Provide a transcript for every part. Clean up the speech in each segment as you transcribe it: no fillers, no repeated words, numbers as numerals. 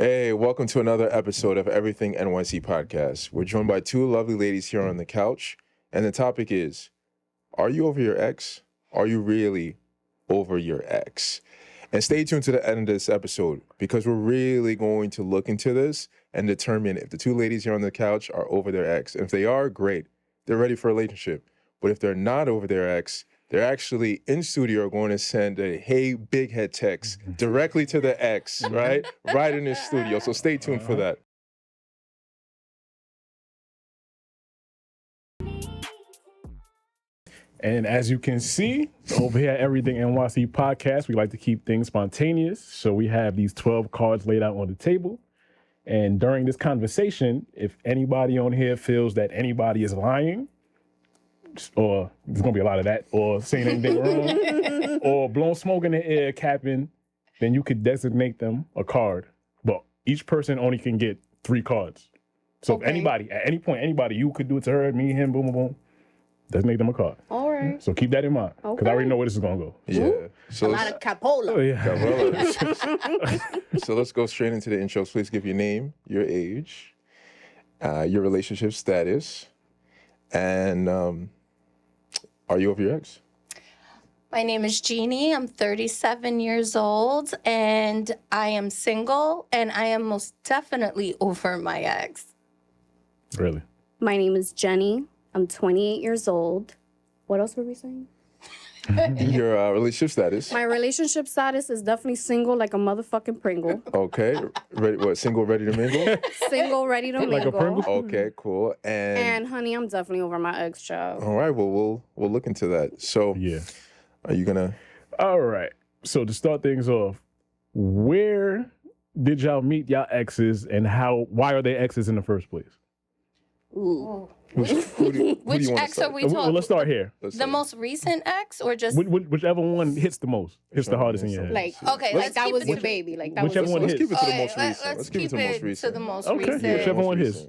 Hey, welcome to another episode of Everything NYC Podcast. We're joined by two lovely ladies here on the couch, and the topic is, are you over your ex? Are you really over your ex? And stay tuned to the end of this episode because we're really going to look into this and determine if the two ladies here on the couch are over their ex. And if they are, great. They're ready for a relationship. But if they're not over their ex, they're actually in studio going to send a hey big head text directly to the ex, right? Right in this studio. So stay tuned for that. And as you can see, over here at Everything NYC Podcast, we like to keep things spontaneous. So we have these 12 cards laid out on the table. And during this conversation, if anybody on here feels that anybody is lying, or there's going to be a lot of that, or saying anything wrong, or blowing smoke in the air, capping, then you could designate them a card. But each person only can get 3 cards. So if anybody, at any point, anybody, you could do it to her, me, him, boom, boom, boom. Designate them a card. All right. So keep that in mind, because I already know where this is going to go. Yeah. So a lot of capola. Oh, yeah. So let's go straight into the intros. Please give your name, your age, your relationship status, and are you over your ex? My name is Jeannie. I'm 37 years old, and I am single, and I am most definitely over my ex. Really? My name is Jennie. I'm 28 years old. What else were we saying? Your relationship status. My relationship status is definitely single, like a motherfucking Pringle. Okay. Ready? What? Single, ready to mingle? Single, ready to Like a mingle. Pringle? Okay, cool. And honey, I'm definitely over my ex, child. All right. Well, we'll look into that. So, Yeah. are you gonna? All right. So to start things off, where did y'all meet y'all exes, and why are they exes in the first place? Ooh. Who do you Which wanna ex start? are we Well, talking? let's start here. The most recent ex, or just Whichever one hits the most, hits the hardest in your head. Like, okay? like Let's that keep was it your to baby. Like that Whichever was one your Let's hits. keep it to the Okay, most recent. let's keep it to the most Okay, recent. yeah, whichever one his.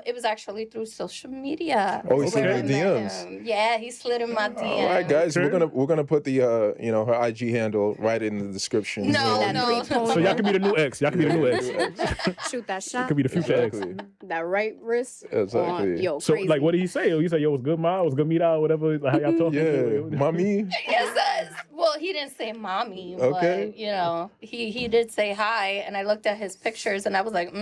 It was actually through social media. Oh, he slid where in I the met DMs. him. Yeah, he slid in my DMs. All right, guys, Okay. we're gonna put the her IG handle right in the description. No. So y'all can be the new ex. Y'all can be the new ex. shoot that It shot. could be the future ex. Exactly. That right wrist. Exactly. Yo, So crazy. like, what did he say? He said, "Yo, it was good, ma. It was good meet out, whatever." Like, how y'all talking? Yeah, mommy. Yes, well, he didn't say mommy, Okay. but he did say hi, and I looked at his pictures, and I was like,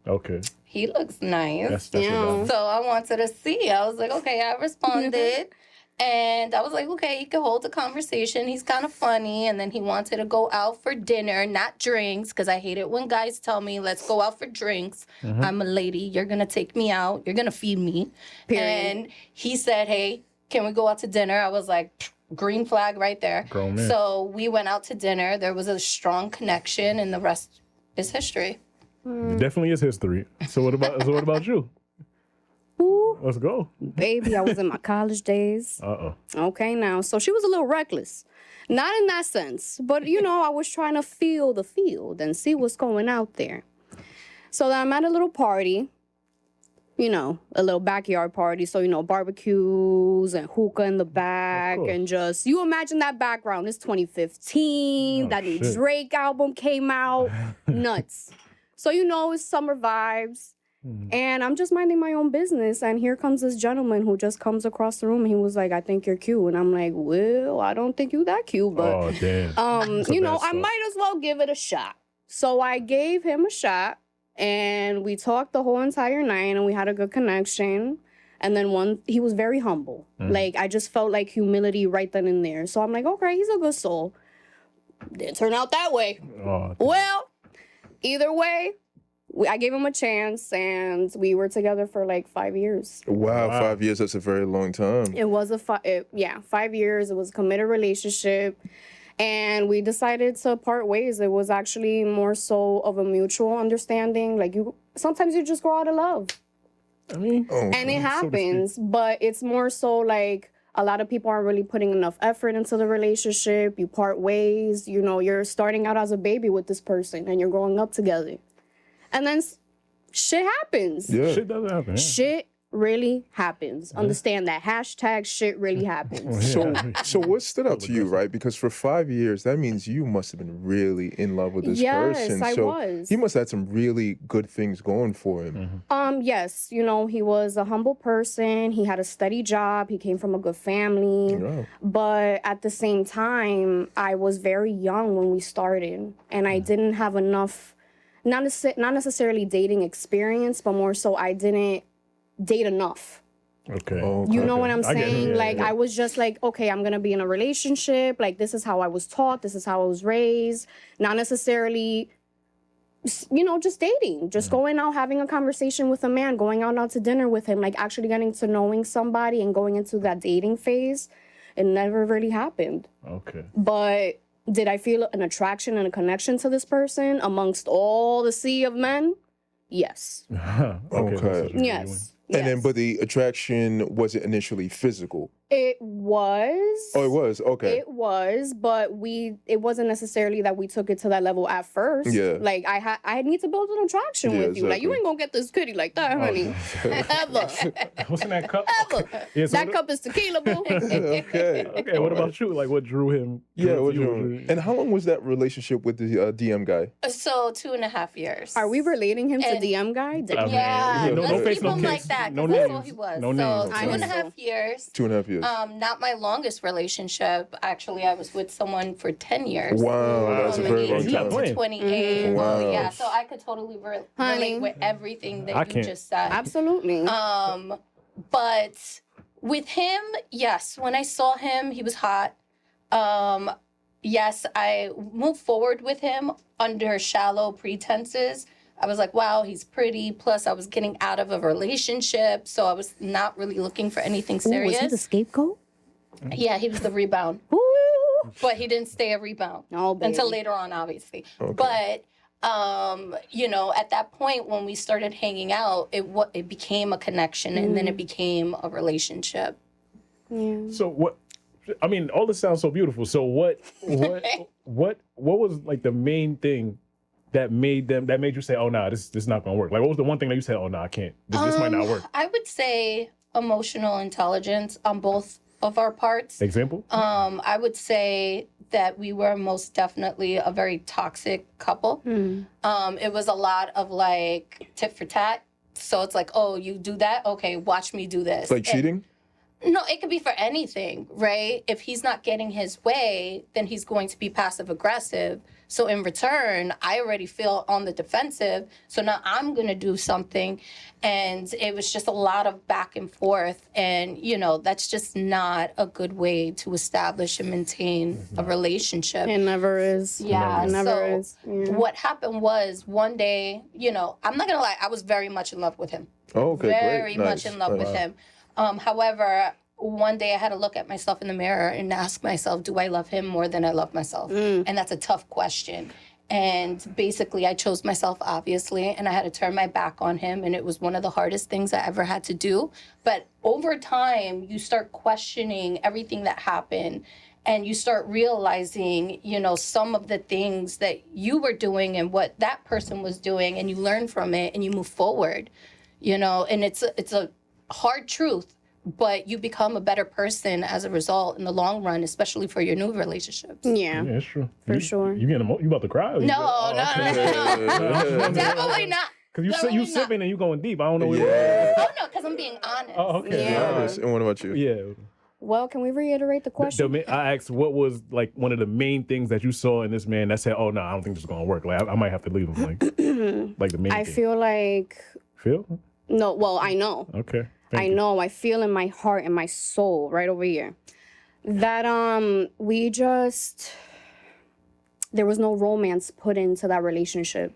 Okay. he looks nice. That's Yeah. what So I wanted to see. I was like, okay, I responded. And I was like, okay, he could hold a conversation. He's kind of funny. And then he wanted to go out for dinner, not drinks, because I hate it when guys tell me, let's go out for drinks. I'm a lady. You're going to take me out. You're going to feed me. Period. And he said, hey, can we go out to dinner? I was like, green flag right there. Grown man. So we went out to dinner. There was a strong connection, and the rest is history. Definitely is history. So what about you? Ooh, Let's go. baby, I was in my college days. Okay, now. So she was a little reckless. Not in that sense, but, I was trying to feel the field and see what's going out there. So then I'm at a little party, a little backyard party. So, barbecues and hookah in the back course. and just, you imagine that background. It's 2015. Oh, that new shit. Drake album came out. Nuts. So, it's summer vibes. And I'm just minding my own business. And here comes this gentleman who just comes across the room. And he was like, I think you're cute. And I'm like, well, I don't think you that cute. But, Oh damn. I start. might as well give it a shot. So I gave him a shot. And we talked the whole entire night. And we had a good connection. And then he was very humble. Like, I just felt like humility right then and there. So I'm like, okay, he's a good soul. Didn't turn out that way. Oh, Well, either way, I gave him a chance, and we were together for like 5 years. Wow, 5 years. That's a very long time. It was 5 years. It was a committed relationship, and we decided to part ways. It was actually more so of a mutual understanding. Like sometimes you just go out of love, I mean, and it happens. But it's more so like a lot of people aren't really putting enough effort into the relationship. You part ways. You're starting out as a baby with this person, and you're growing up together. And then shit happens. Yeah. shit doesn't happen. Yeah. Shit really happens. Understand that #shit really happens. So what stood out to you, right? Because for 5 years, that means you must have been really in love with this person. Yes, I So was. he must have had some really good things going for him. Yes, he was a humble person. He had a steady job. He came from a good family. Yeah. But at the same time, I was very young when we started, and I didn't have enough, not necessarily dating experience, but more so I didn't date enough. Okay. You know what I'm I get it. saying? Yeah, Like, yeah. I was just like, okay, I'm going to be in a relationship. Like, this is how I was taught. This is how I was raised. Not necessarily, just dating. Just going out, having a conversation with a man, going out to dinner with him, like actually getting to knowing somebody and going into that dating phase. It never really happened. Okay. But did I feel an attraction and a connection to this person amongst all the sea of men? Yes. Okay. Yes. And then, Yes. but the attraction wasn't initially physical. It was. Oh, it was? Okay. It was, but it wasn't necessarily that we took it to that level at first. Yeah. Like, I need to build an attraction Yeah, with you. Like, you exactly. ain't gonna get this kitty like that, honey. Ever. What's in that cup? Ever. Yeah, so That cup is tequila, boo. Okay. Okay, what about you? Like, what drew him? Yeah, to what you? you and how long was that relationship with the DM guy? So 2.5 years. Are we relating him to And- DM guy? Damn. Yeah, No let's face, keep no him case. like that, No because that's names. all he was. No so names. 2.5 years. 2.5 years. Not my longest relationship. Actually, I was with someone for 10 years. Wow, that's a From very long 18 You're not to time. playing. 28. Mhm. Wow. Yeah, so I could totally Honey. relate with everything that I you can't. just said. Absolutely. But with him, yes, when I saw him, he was hot. Yes, I moved forward with him under shallow pretenses. I was like, wow, he's pretty. Plus, I was getting out of a relationship, so I was not really looking for anything Ooh, was serious. he the scapegoat? Yeah, he was the rebound. Ooh. But he didn't stay a rebound Oh, baby. until later on, obviously. Okay. But at that point when we started hanging out, it became a connection, and then it became a relationship. Yeah. So what? I mean, all this sounds so beautiful. So what was like the main thing that made you say, oh nah, this is not gonna work? Like, what was the one thing that you said, oh nah, I can't. This might not work. I would say emotional intelligence on both of our parts. Example? I would say that we were most definitely a very toxic couple. It was a lot of like tit for tat. So it's like, oh, you do that? Okay, watch me do this. Like cheating? No, it could be for anything, right? If he's not getting his way, then he's going to be passive aggressive. So in return, I already feel on the defensive. So now I'm going to do something. And it was just a lot of back and forth. And, that's just not a good way to establish and maintain a relationship. It never is. Yeah, It never so is. Yeah. what happened was one day, I'm not going to lie, I was very much in love with him. Oh, okay, Very great. much Nice, in love nice. with him. However, one day I had to look at myself in the mirror and ask myself, do I love him more than I love myself? And that's a tough question. And basically, I chose myself, obviously, and I had to turn my back on him. And it was one of the hardest things I ever had to do. But over time, you start questioning everything that happened. And you start realizing, some of the things that you were doing and what that person was doing. And you learn from it and you move forward, and it's a hard truth. But you become a better person as a result in the long run, especially for your new relationships. Yeah. Yeah, it's true. For sure. You about to cry? Or you No, Yeah. definitely not. Because you Definitely sipping and you going deep. I don't know. Yeah. Oh, no, because I'm being honest. Oh, okay. Yeah. Honest. And what about you? Yeah. Well, can we reiterate the question? I asked what was like one of the main things that you saw in this man that said, oh no, I don't think this is gonna work. Like I might have to leave him. Like the main I thing. feel like no. Well, I know. Okay. I know. I feel in my heart and my soul right over here that there was no romance put into that relationship.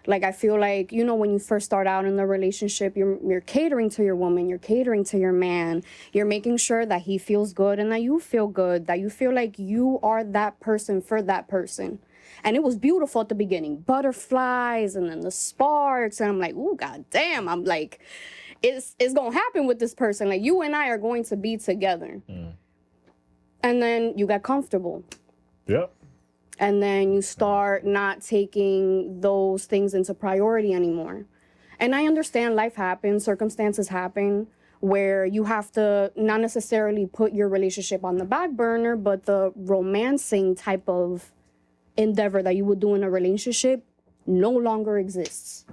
Like, I feel like, when you first start out in the relationship, you're catering to your woman, you're catering to your man, you're making sure that he feels good and that you feel good, that you feel like you are that person for that person. And it was beautiful at the beginning, butterflies and then the sparks. And I'm like, ooh, goddamn. I'm like, it's going to happen with this person. Like, you and I are going to be together. And then you got comfortable. Yep. And then you start not taking those things into priority anymore. And I understand life happens, circumstances happen where you have to not necessarily put your relationship on the back burner, but the romancing type of endeavor that you would do in a relationship no longer exists.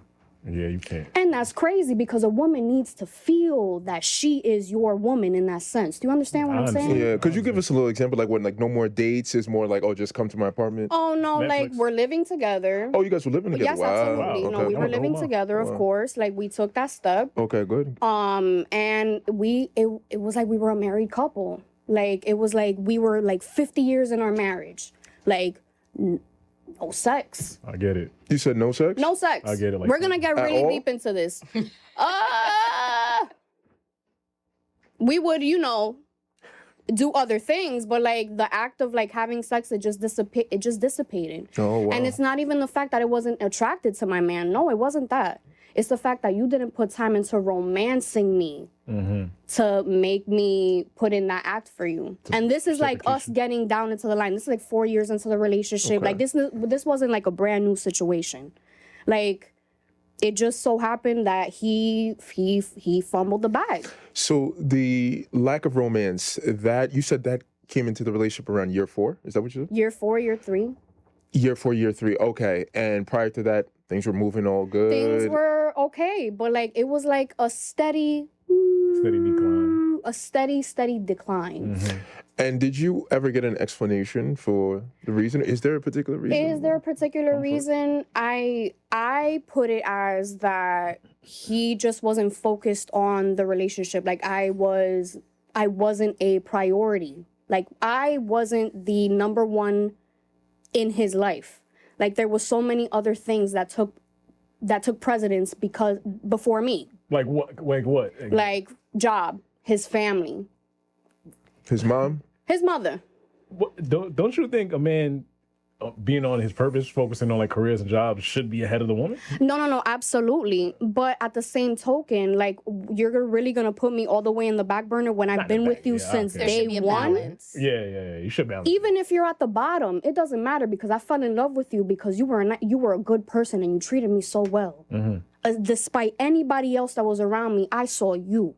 Yeah, you can't. And that's crazy because a woman needs to feel that she is your woman in that sense. Do you understand what I'm saying? Yeah, could you give us a little example, like when like no more dates is more like, oh, just come to my apartment? Oh no, Netflix? like we're living together. Oh, you guys were living together? Yes, Wow. absolutely. Okay. No, we were Okay. living together, of course. Like we took that step. Okay, good. And it was like we were a married couple. Like it was like we were like 50 years in our marriage. Like no sex. I get it. You said no sex? No sex. I get it. Like We're gonna get really all? deep into this. We would, do other things, but like the act of like having sex, it just dissipated. Oh, wow. And it's not even the fact that I wasn't attracted to my man. No, it wasn't that. It's the fact that you didn't put time into romancing me to make me put in that act for you. And this is like us getting down into the line. This is like 4 years into the relationship. Okay. Like this wasn't like a brand new situation. Like it just so happened that he fumbled the bag. So the lack of romance, that you said that came into the relationship around year 4? Is that what you said? Year 4, year 3. Year 4, year 3. Okay. And prior to that, things were moving all good. Things were okay, but like it was like a steady decline. A steady decline. And did you ever get an explanation for the reason? Is there a particular reason? Is there a particular reason? I put it as that he just wasn't focused on the relationship. Like I wasn't a priority. Like I wasn't the number one in his life. Like there was so many other things that took precedence before me. Like what? Like what? Like job, his family, His mom? his mother. Don't you think a man being on his purpose, focusing on like careers and jobs, should be ahead of the woman? No, absolutely. But at the same token, like you're really gonna put me all the way in the back burner when I've been with you since There should be day a one. balance. Yeah. You should balance. Even if you're at the bottom, it doesn't matter because I fell in love with you because you were a good person and you treated me so well. Despite anybody else that was around me, I saw you.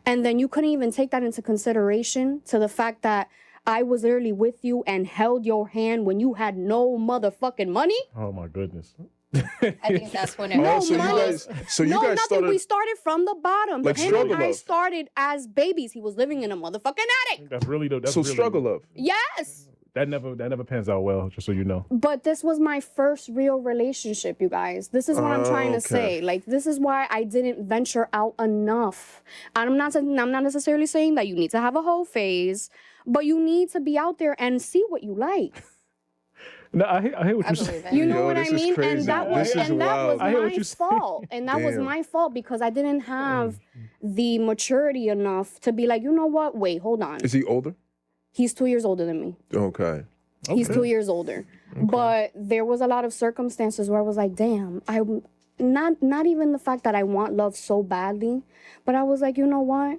And then you couldn't even take that into consideration to the fact that I was literally with you and held your hand when you had no motherfucking money. Oh my goodness. I think that's when it No so money. you guys Nothing. started We started from the bottom. Like Him struggle and I love. started as babies. He was living in a motherfucking attic. That's really though. That's so really, struggle love. Yes. That never pans out well. Just so you know. But this was my first real relationship, you guys. This is what I'm trying to Okay. say. Like, this is why I didn't venture out enough. And I'm not necessarily saying that you need to have a whole phase, but you need to be out there and see what you like. No, I hear what I you're believe saying. it. You know Yo, what I this is mean? crazy. And that was, This is wild. I hear what my you're saying. fault. And that was Damn. my fault because I didn't have the maturity enough to be like, you know what? Wait, hold on. Is he older? He's 2 years older than me. Okay. He's 2 years older. But there was a lot of circumstances where I was like, damn, not even the fact that I want love so badly, but I was like, you know what?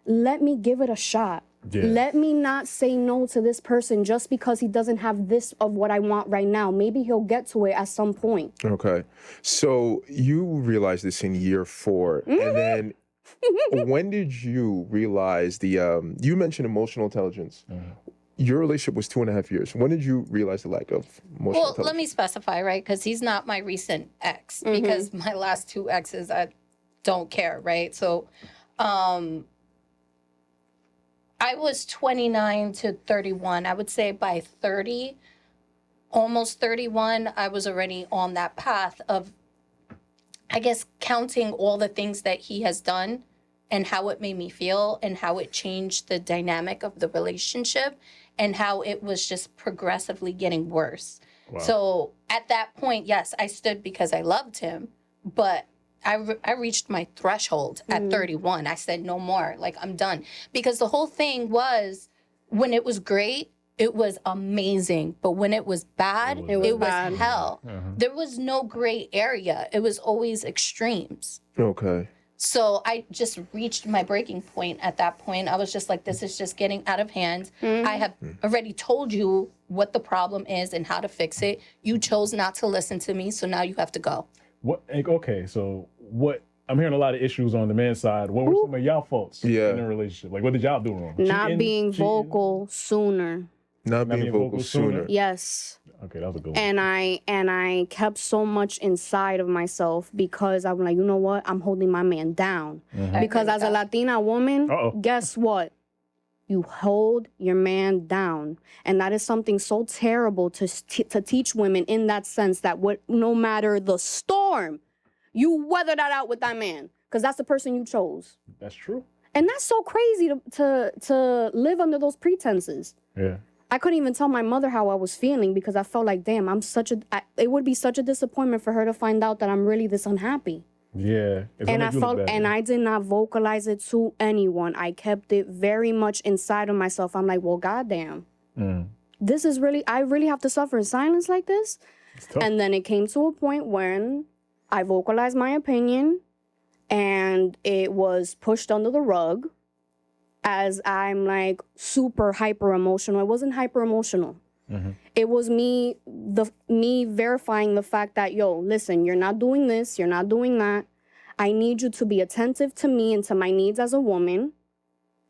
Let me give it a shot. Yeah. Let me not say no to this person just because he doesn't have this of what I want right now. Maybe he'll get to it at some point. Okay. So you realized this in year 4. And then when did you realize you mentioned emotional intelligence. Your relationship was 2.5 years. When did you realize the lack of emotional Well, intelligence? let me specify, right? Because he's not my recent ex. Because my last 2 exes, I don't care, right? So, I was 29 to 31. I would say by 30, almost 31, I was already on that path of, I guess, counting all the things that he has done and how it made me feel and how it changed the dynamic of the relationship and how it was just progressively getting worse. Wow. So at that point, yes, I stood because I loved him, but I reached my threshold at 31. I said, no more, like I'm done. Because the whole thing was, when it was great, it was amazing. But when it was bad, it was bad. hell. There was no gray area. It was always extremes. Okay. So I just reached my breaking point at that point. I was just like, this is just getting out of hand. I have already told you what the problem is and how to fix it. You chose not to listen to me, so now you have to go. What? Okay, so what I'm hearing a lot of issues on the man's side. What were some of y'all faults in a relationship? Like, what did y'all do wrong? Not being vocal sooner. Not being vocal sooner. Yes. Okay, that was a good one. And I kept so much inside of myself because I'm like, you know what? I'm holding my man down. Because as a Latina woman, guess what? You hold your man down. And that is something so terrible to teach women in that sense that no matter the storm, you weather that out with that man. Because that's the person you chose. That's true. And that's so crazy to live under those pretenses. Yeah. I couldn't even tell my mother how I was feeling because I felt like, damn, it would be such a disappointment for her to find out that I'm really this unhappy. Yeah. And I did not vocalize it to anyone. I kept it very much inside of myself. I'm like, well, goddamn, this is I really have to suffer in silence like this? And then it came to a point when I vocalized my opinion and it was pushed under the rug. As I'm like super hyper emotional. It wasn't hyper emotional. It was me verifying the fact that, yo, listen, you're not doing this, you're not doing that. I need you to be attentive to me and to my needs as a woman.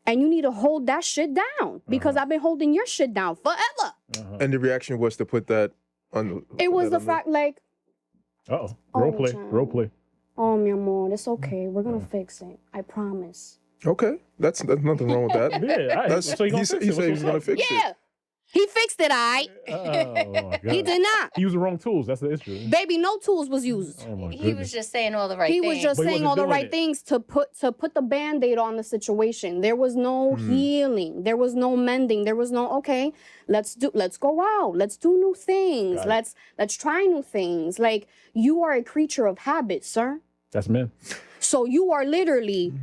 And you need to hold that shit down because I've been holding your shit down forever. And the reaction was to put that on. It was the fact like. Role play. Oh, mi amor, it's okay. We're gonna fix it. I promise. Okay, that's nothing wrong with that. Yeah, so he said he was gonna fix it. Yeah, he fixed it. He did not. He used the wrong tools. That's the issue. Baby, no tools was used. Oh my He was just saying all the right things. He was just saying all the right things to put the Band-Aid on the situation. There was no healing. There was no mending. There was no, okay, let's go out. Let's do new things. Let's try new things. Like, you are a creature of habit, sir. That's men. So you are literally,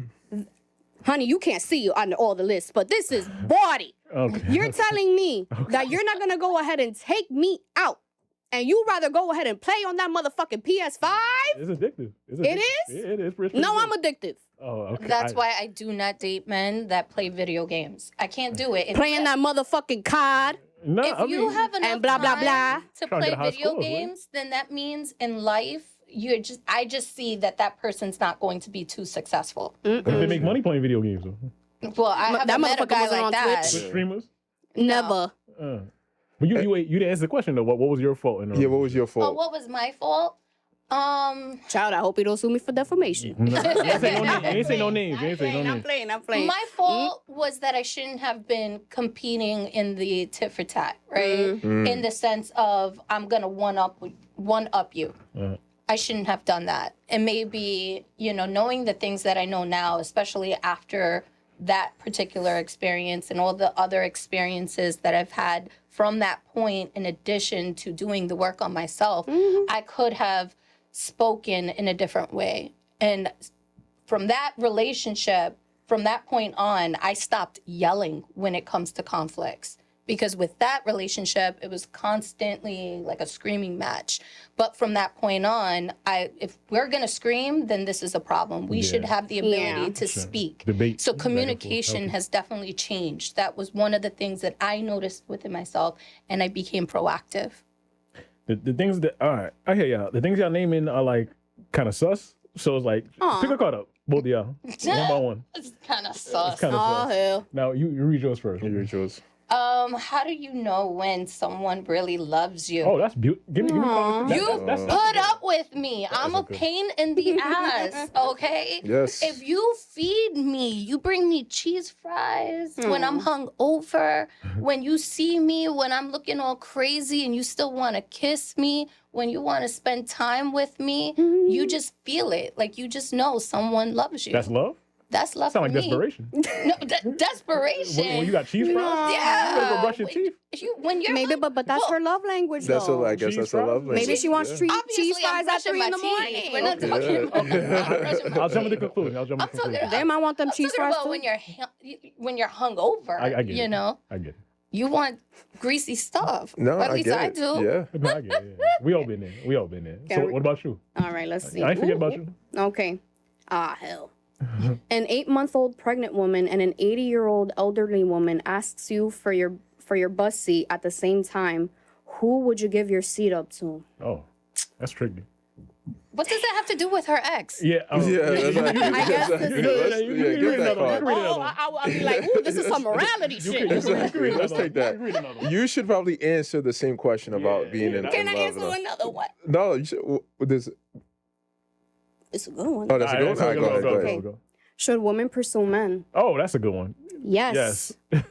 honey, you can't see under all the lists, but this is body. Okay. You're telling me that you're not gonna go ahead and take me out, and you'd rather go ahead and play on that motherfucking PS5? It's addictive. It is? It is. No, I'm addictive. Oh, okay. That's why I do not date men that play video games. I can't do it. Playing that motherfucking COD. No, If you have enough and blah, blah, blah. time to Trying to play get high video scores, games, then that means in life, I just see that person's not going to be too successful. But they make money playing video games, though. Well, I haven't That met a motherfucker guy wasn't like on that. Twitch. With streamers? Never. But you didn't answer the question, though. What was your fault? Yeah, what was your Oh, fault? what was my fault? Child, I hope you don't sue me for defamation. No, you ain't say no names. I'm playing. My fault was that I shouldn't have been competing in the tit for tat, right? In the sense of I'm gonna one up you. I shouldn't have done that. And maybe, knowing the things that I know now, especially after that particular experience and all the other experiences that I've had from that point, in addition to doing the work on myself, I could have spoken in a different way. And from that relationship, from that point on, I stopped yelling when it comes to conflicts. Because with that relationship, it was constantly like a screaming match. But from that point on, if we're gonna scream, then this is a problem. We should have the ability to speak. Debate. So communication has definitely changed. That was one of the things that I noticed within myself, and I became proactive. The things that, all right, I hear y'all. The things y'all naming are like kind of sus. So it's like, pick a card up, both of y'all, one by one. It's kind of sus. Oh, hell. Now you read yours first. You read yours. How do you know when someone really loves you? Oh, that's beautiful. Give me You put up with me. I'm a pain in the ass, okay? Yes. If you feed me, you bring me cheese fries when I'm hungover, when you see me when I'm looking all crazy and you still want to kiss me, when you want to spend time with me, you just feel it. Like, you just know someone loves you. That's love? That's love Sound for like me. desperation. No, desperation. When you got cheese fries? Yeah. You better go brush your teeth. When you're Maybe, but that's her love language, That's though. I guess that's a love language. Maybe she wants cheese Obviously, fries at 3 in the morning. We're not talking about. I'll jump to the conclusion. Damn, I want them cheese fries about too. when you're hungover. I get it. I get it. You want greasy stuff. No, at least I it. do. Yeah. No, I get it. Yeah. We all been there. So what about you? All right, let's see. I ain't forget about you. Okay. Ah, hell. An 8-month-old pregnant woman and an 80-year-old elderly woman asks you for your bus seat at the same time. Who would you give your seat up to? Oh, that's tricky. What does that have to do with her ex? Yeah. That's not good. I guess That's this not good. is- Let's- You yeah, can get read that another one. card. I'll be like, ooh, this is some morality shit. Exactly. Let's take that. You should probably answer the same question about being in Can I love. answer another one? No, you should. This. It's a good one. Oh, that's a good one. All right, go ahead. Go. Should women pursue men? Oh, that's a good one. Yes. Yes.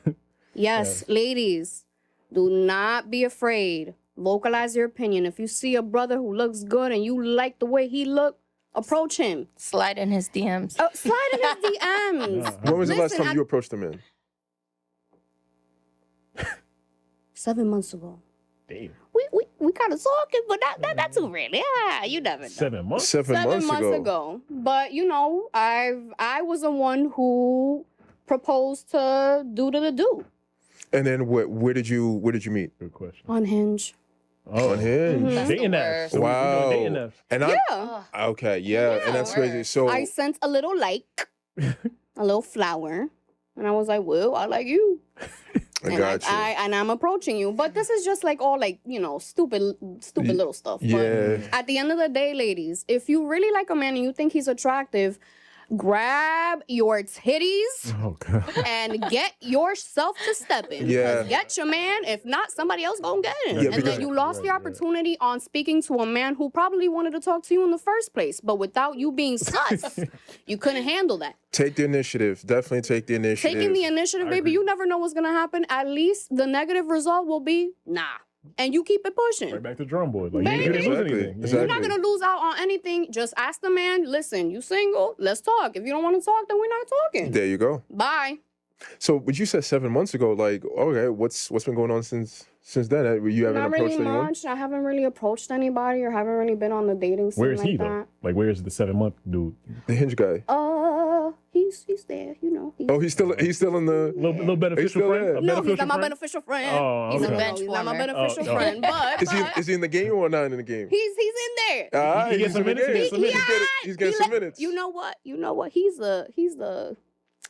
Yes, ladies, do not be afraid. Vocalize your opinion. If you see a brother who looks good and you like the way he look, approach him. Slide in his DMs. Slide in his DMs. When was the last Listen, time you approached a man? 7 months ago. Damn. We kind of talking, but not too really. You never know. 7 months? 7 months ago. But you know, I was the one who proposed to the do And then where did you meet? Good question. on Hinge. Oh, On Hinge. That's the dating apps. worst. So we know Wow. dating apps. And I. Yeah. Okay, yeah, and that's crazy. Word. So I sent a little like, a little flower, and I was like, "Well, I like you." I And got you. and I'm approaching you, but this is just like all like stupid little stuff. Yeah. But at the end of the day, ladies, if you really like a man and you think he's attractive, grab your titties Oh, God. and get yourself to step in. Yeah. Because get your man. If not, somebody else gonna get him. Yeah, and because- then you lost the opportunity on speaking to a man who probably wanted to talk to you in the first place. But without you being sus, you couldn't handle that. Take the initiative. Definitely take the initiative. Taking the initiative, baby, you never know what's gonna happen. At least the negative result will be nah. And you keep it pushing. Right back to the drum board. Like, Baby. you didn't lose Exactly. anything. Exactly. You're not gonna lose out on anything. Just ask the man, listen, you single? Let's talk. If you don't want to talk, then we're not talking. There you go. Bye. So, but you said 7 months ago. Like, okay, what's been going on since then? You haven't Not approached really anyone? much. I haven't really approached anybody or haven't really been on the dating scene Where's like he, that. though? Like, where's the 7 month dude? The Hinge guy. He's there, you know. Oh, he's still in the. Little beneficial still friend? there? A No, he's beneficial not my friend? beneficial friend. Oh, He's a okay. bench He's not my warmer. beneficial Oh, friend, but Is he in the game or not in the game? he's in there. Ah, He gets he's some in the minutes, game. he gets some minutes. He's getting some minutes. You know what?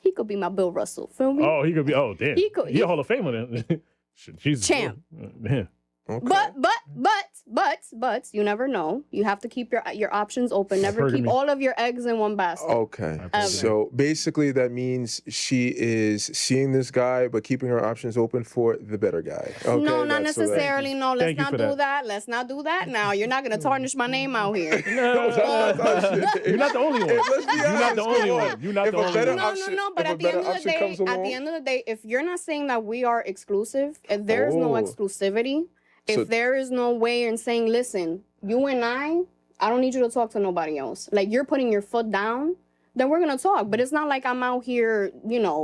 He could be my Bill Russell. Feel me? Oh, he could be. Oh, damn. He could- He a Hall of Famer then. Jesus. Champ. Man. Okay. But you never know. You have to keep your options open. Never heard keep me. all of your eggs in one basket. Okay. Ever. So basically, that means she is seeing this guy, but keeping her options open for the better guy. Okay, No, not that's what that- necessarily. No, let's Thank you not for do that. that. Let's not do that now. You're not gonna tarnish my name out here. No, you're not the only one. Let's be You're not honest, the only come on. one. You're not If the a only better one. No, option- but if a at the end better of the option day, comes along- if you're not saying that we are exclusive, if there is no Oh. exclusivity, if So- there is no way in saying, listen, you and I don't need you to talk to nobody else. Like you're putting your foot down, then we're gonna talk. But it's not like I'm out here,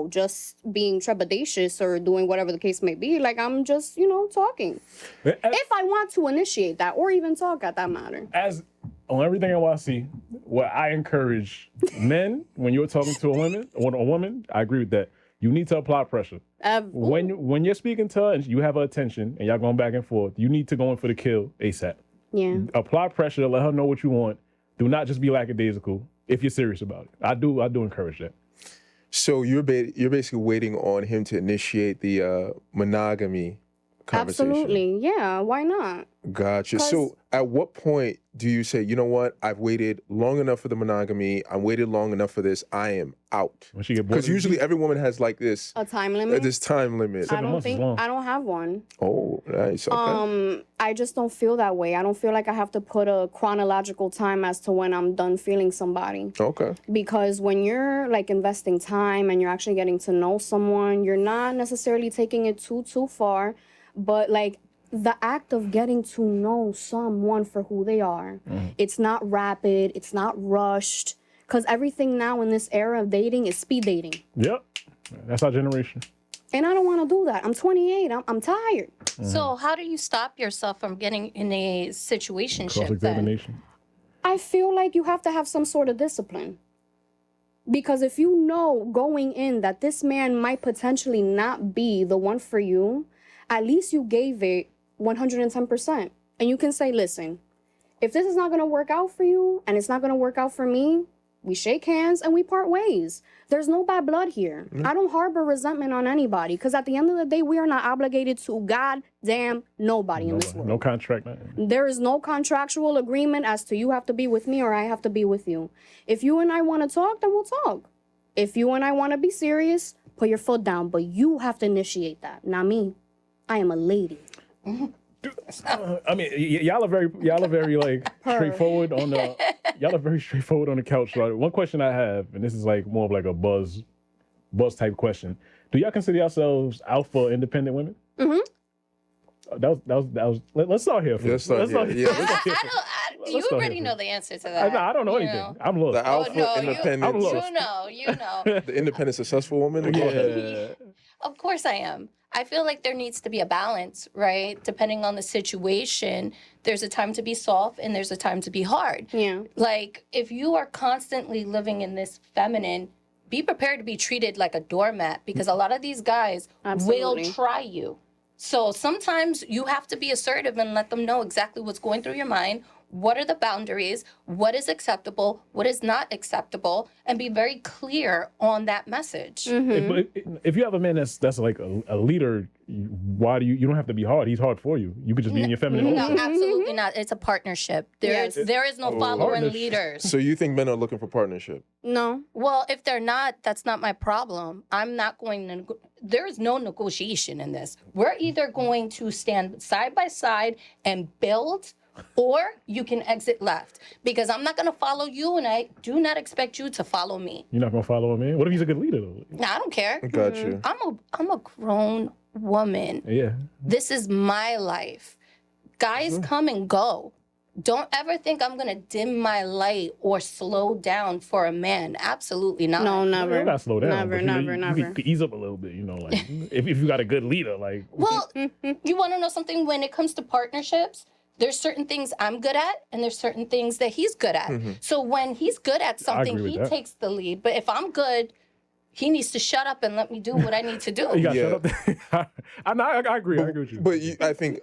just being trepidatious or doing whatever the case may be. Like I'm just, talking. If I want to initiate that or even talk at that matter. As on everything I see, what I encourage men when you're talking to a woman, I agree with that. You need to apply pressure. When you're speaking to her and you have her attention and y'all going back and forth, you need to go in for the kill ASAP. Yeah. Apply pressure, let her know what you want. Do not just be lackadaisical if you're serious about it. I do encourage that. So you're basically waiting on him to initiate the monogamy conversation. Absolutely. Yeah. Why not? Gotcha. So at what point do you say, you know what, I've waited long enough for the monogamy, I'm waited long enough for this, I am out? When she get bored, Because usually every woman has like this, A time limit? this time limit. 7 months is long. I don't have one. Oh, nice. Okay. I just don't feel that way. I don't feel like I have to put a chronological time as to when I'm done feeling somebody. Okay. Because when you're like investing time and you're actually getting to know someone, you're not necessarily taking it too far, but like the act of getting to know someone for who they are. It's not rapid, it's not rushed. Because everything now in this era of dating is speed dating. Yep. That's our generation. And I don't want to do that. I'm 28. I'm tired. So how do you stop yourself from getting in a situationship then? Cross-examination. I feel like you have to have some sort of discipline. Because if you know going in that this man might potentially not be the one for you, at least you gave it 110%. And you can say, listen, if this is not going to work out for you and it's not going to work out for me, We shake hands and we part ways. There's no bad blood here. I don't harbor resentment on anybody because at the end of the day, we are not obligated to goddamn nobody in this world. No contract, nothing. There is no contractual agreement as to you have to be with me or I have to be with you. If you and I want to talk, then we'll talk. If you and I want to be serious, put your foot down. But you have to initiate that, not me. I am a lady. I mean, y'all are very like straightforward on the. Y'all are very straightforward on the couch. So one question I have, and this is like more of like a buzz type question. Do y'all consider yourselves alpha independent women? Mm-hmm. That was. Let's start here. Let's start here. You already know the answer to that. I don't know anything. I'm lost. The alpha independent. You know. The independent successful woman. Yeah. Of course I am. I feel like there needs to be a balance, right? Depending on the situation, there's a time to be soft and there's a time to be hard. Yeah. Like, if you are constantly living in this feminine, be prepared to be treated like a doormat because a lot of these guys will try you. So sometimes you have to be assertive and let them know exactly what's going through your mind. What are the boundaries? What is acceptable? What is not acceptable? And be very clear on that message. Mm-hmm. If you have a man that's like a leader, why do you don't have to be hard? He's hard for you. You could just be in your feminine. No, absolutely not. It's a partnership. There is no following leaders. So you think men are looking for partnership? No. Well, if they're not, that's not my problem. I'm not going to. There is no negotiation in this. We're either going to stand side by side and build, or you can exit left. Because I'm not going to follow you, and I do not expect you to follow me. You're not going to follow a man? What if he's a good leader, though? No, I don't care. Got you. I'm a grown woman. Yeah. This is my life. Guys come and go. Don't ever think I'm going to dim my light or slow down for a man. Absolutely not. No, never. You're not slow down. Never, never. You can ease up a little bit, like, if you got a good leader, like. Well, you want to know something? When it comes to partnerships, there's certain things I'm good at, and there's certain things that he's good at. Mm-hmm. So when he's good at something, he takes the lead. But if I'm good, he needs to shut up and let me do what I need to do. You got to shut up. I agree. I agree with you. But I think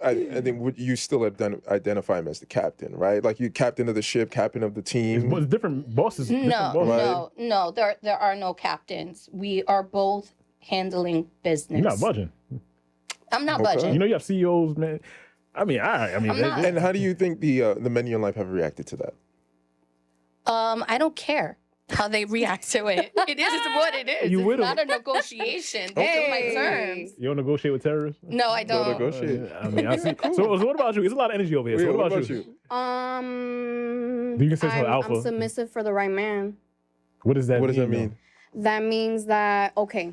you still identify him as the captain, right? Like you captain of the ship, captain of the team. It's different bosses. No. There are no captains. We are both handling business. You're not budging. I'm not budging. You have CEOs, man. I mean. And how do you think the men in your life have reacted to that? I don't care how they react to it. It is what it is. It's not a negotiation. These are my terms. You don't negotiate with terrorists? No, I don't. Don't negotiate. I see. Cool. So what about you? There's a lot of energy over here. So what about you? Do you consider yourself alpha? I'm submissive for the right man. What does that mean? What does that mean? That means that, okay,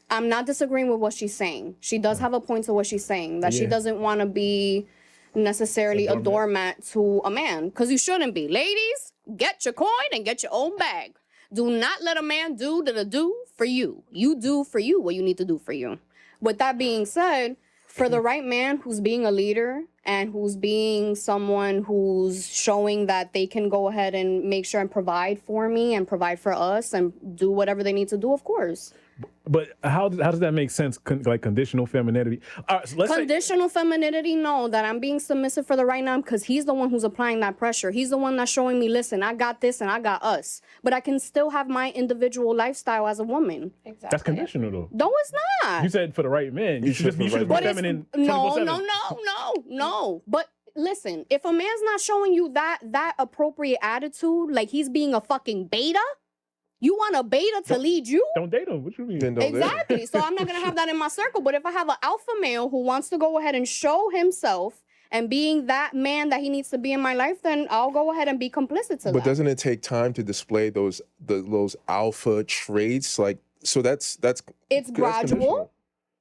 I'm not disagreeing with what she's saying. She does have a point to what she's saying, that she doesn't want to be necessarily a doormat to a man, because you shouldn't be. Ladies, get your coin and get your own bag. Do not let a man do for you. You do for you what you need to do for you. With that being said, for the right man who's being a leader and who's being someone who's showing that they can go ahead and make sure and provide for me and provide for us and do whatever they need to do, of course. But how does that make sense? Like conditional femininity? So Conditional femininity, no, that I'm being submissive for the right now because he's the one who's applying that pressure. He's the one that's showing me, listen, I got this and I got us. But I can still have my individual lifestyle as a woman. Exactly. That's conditional, though. No, it's not. You said for the right man. You should just be feminine. No. But listen, if a man's not showing you that appropriate attitude, like he's being a fucking beta, you want a beta to lead you? Don't date him. What you mean? Exactly. So I'm not going to have that in my circle. But if I have an alpha male who wants to go ahead and show himself and being that man that he needs to be in my life, then I'll go ahead and be complicit to that. But doesn't it take time to display those alpha traits? Like, so that's it's gradual.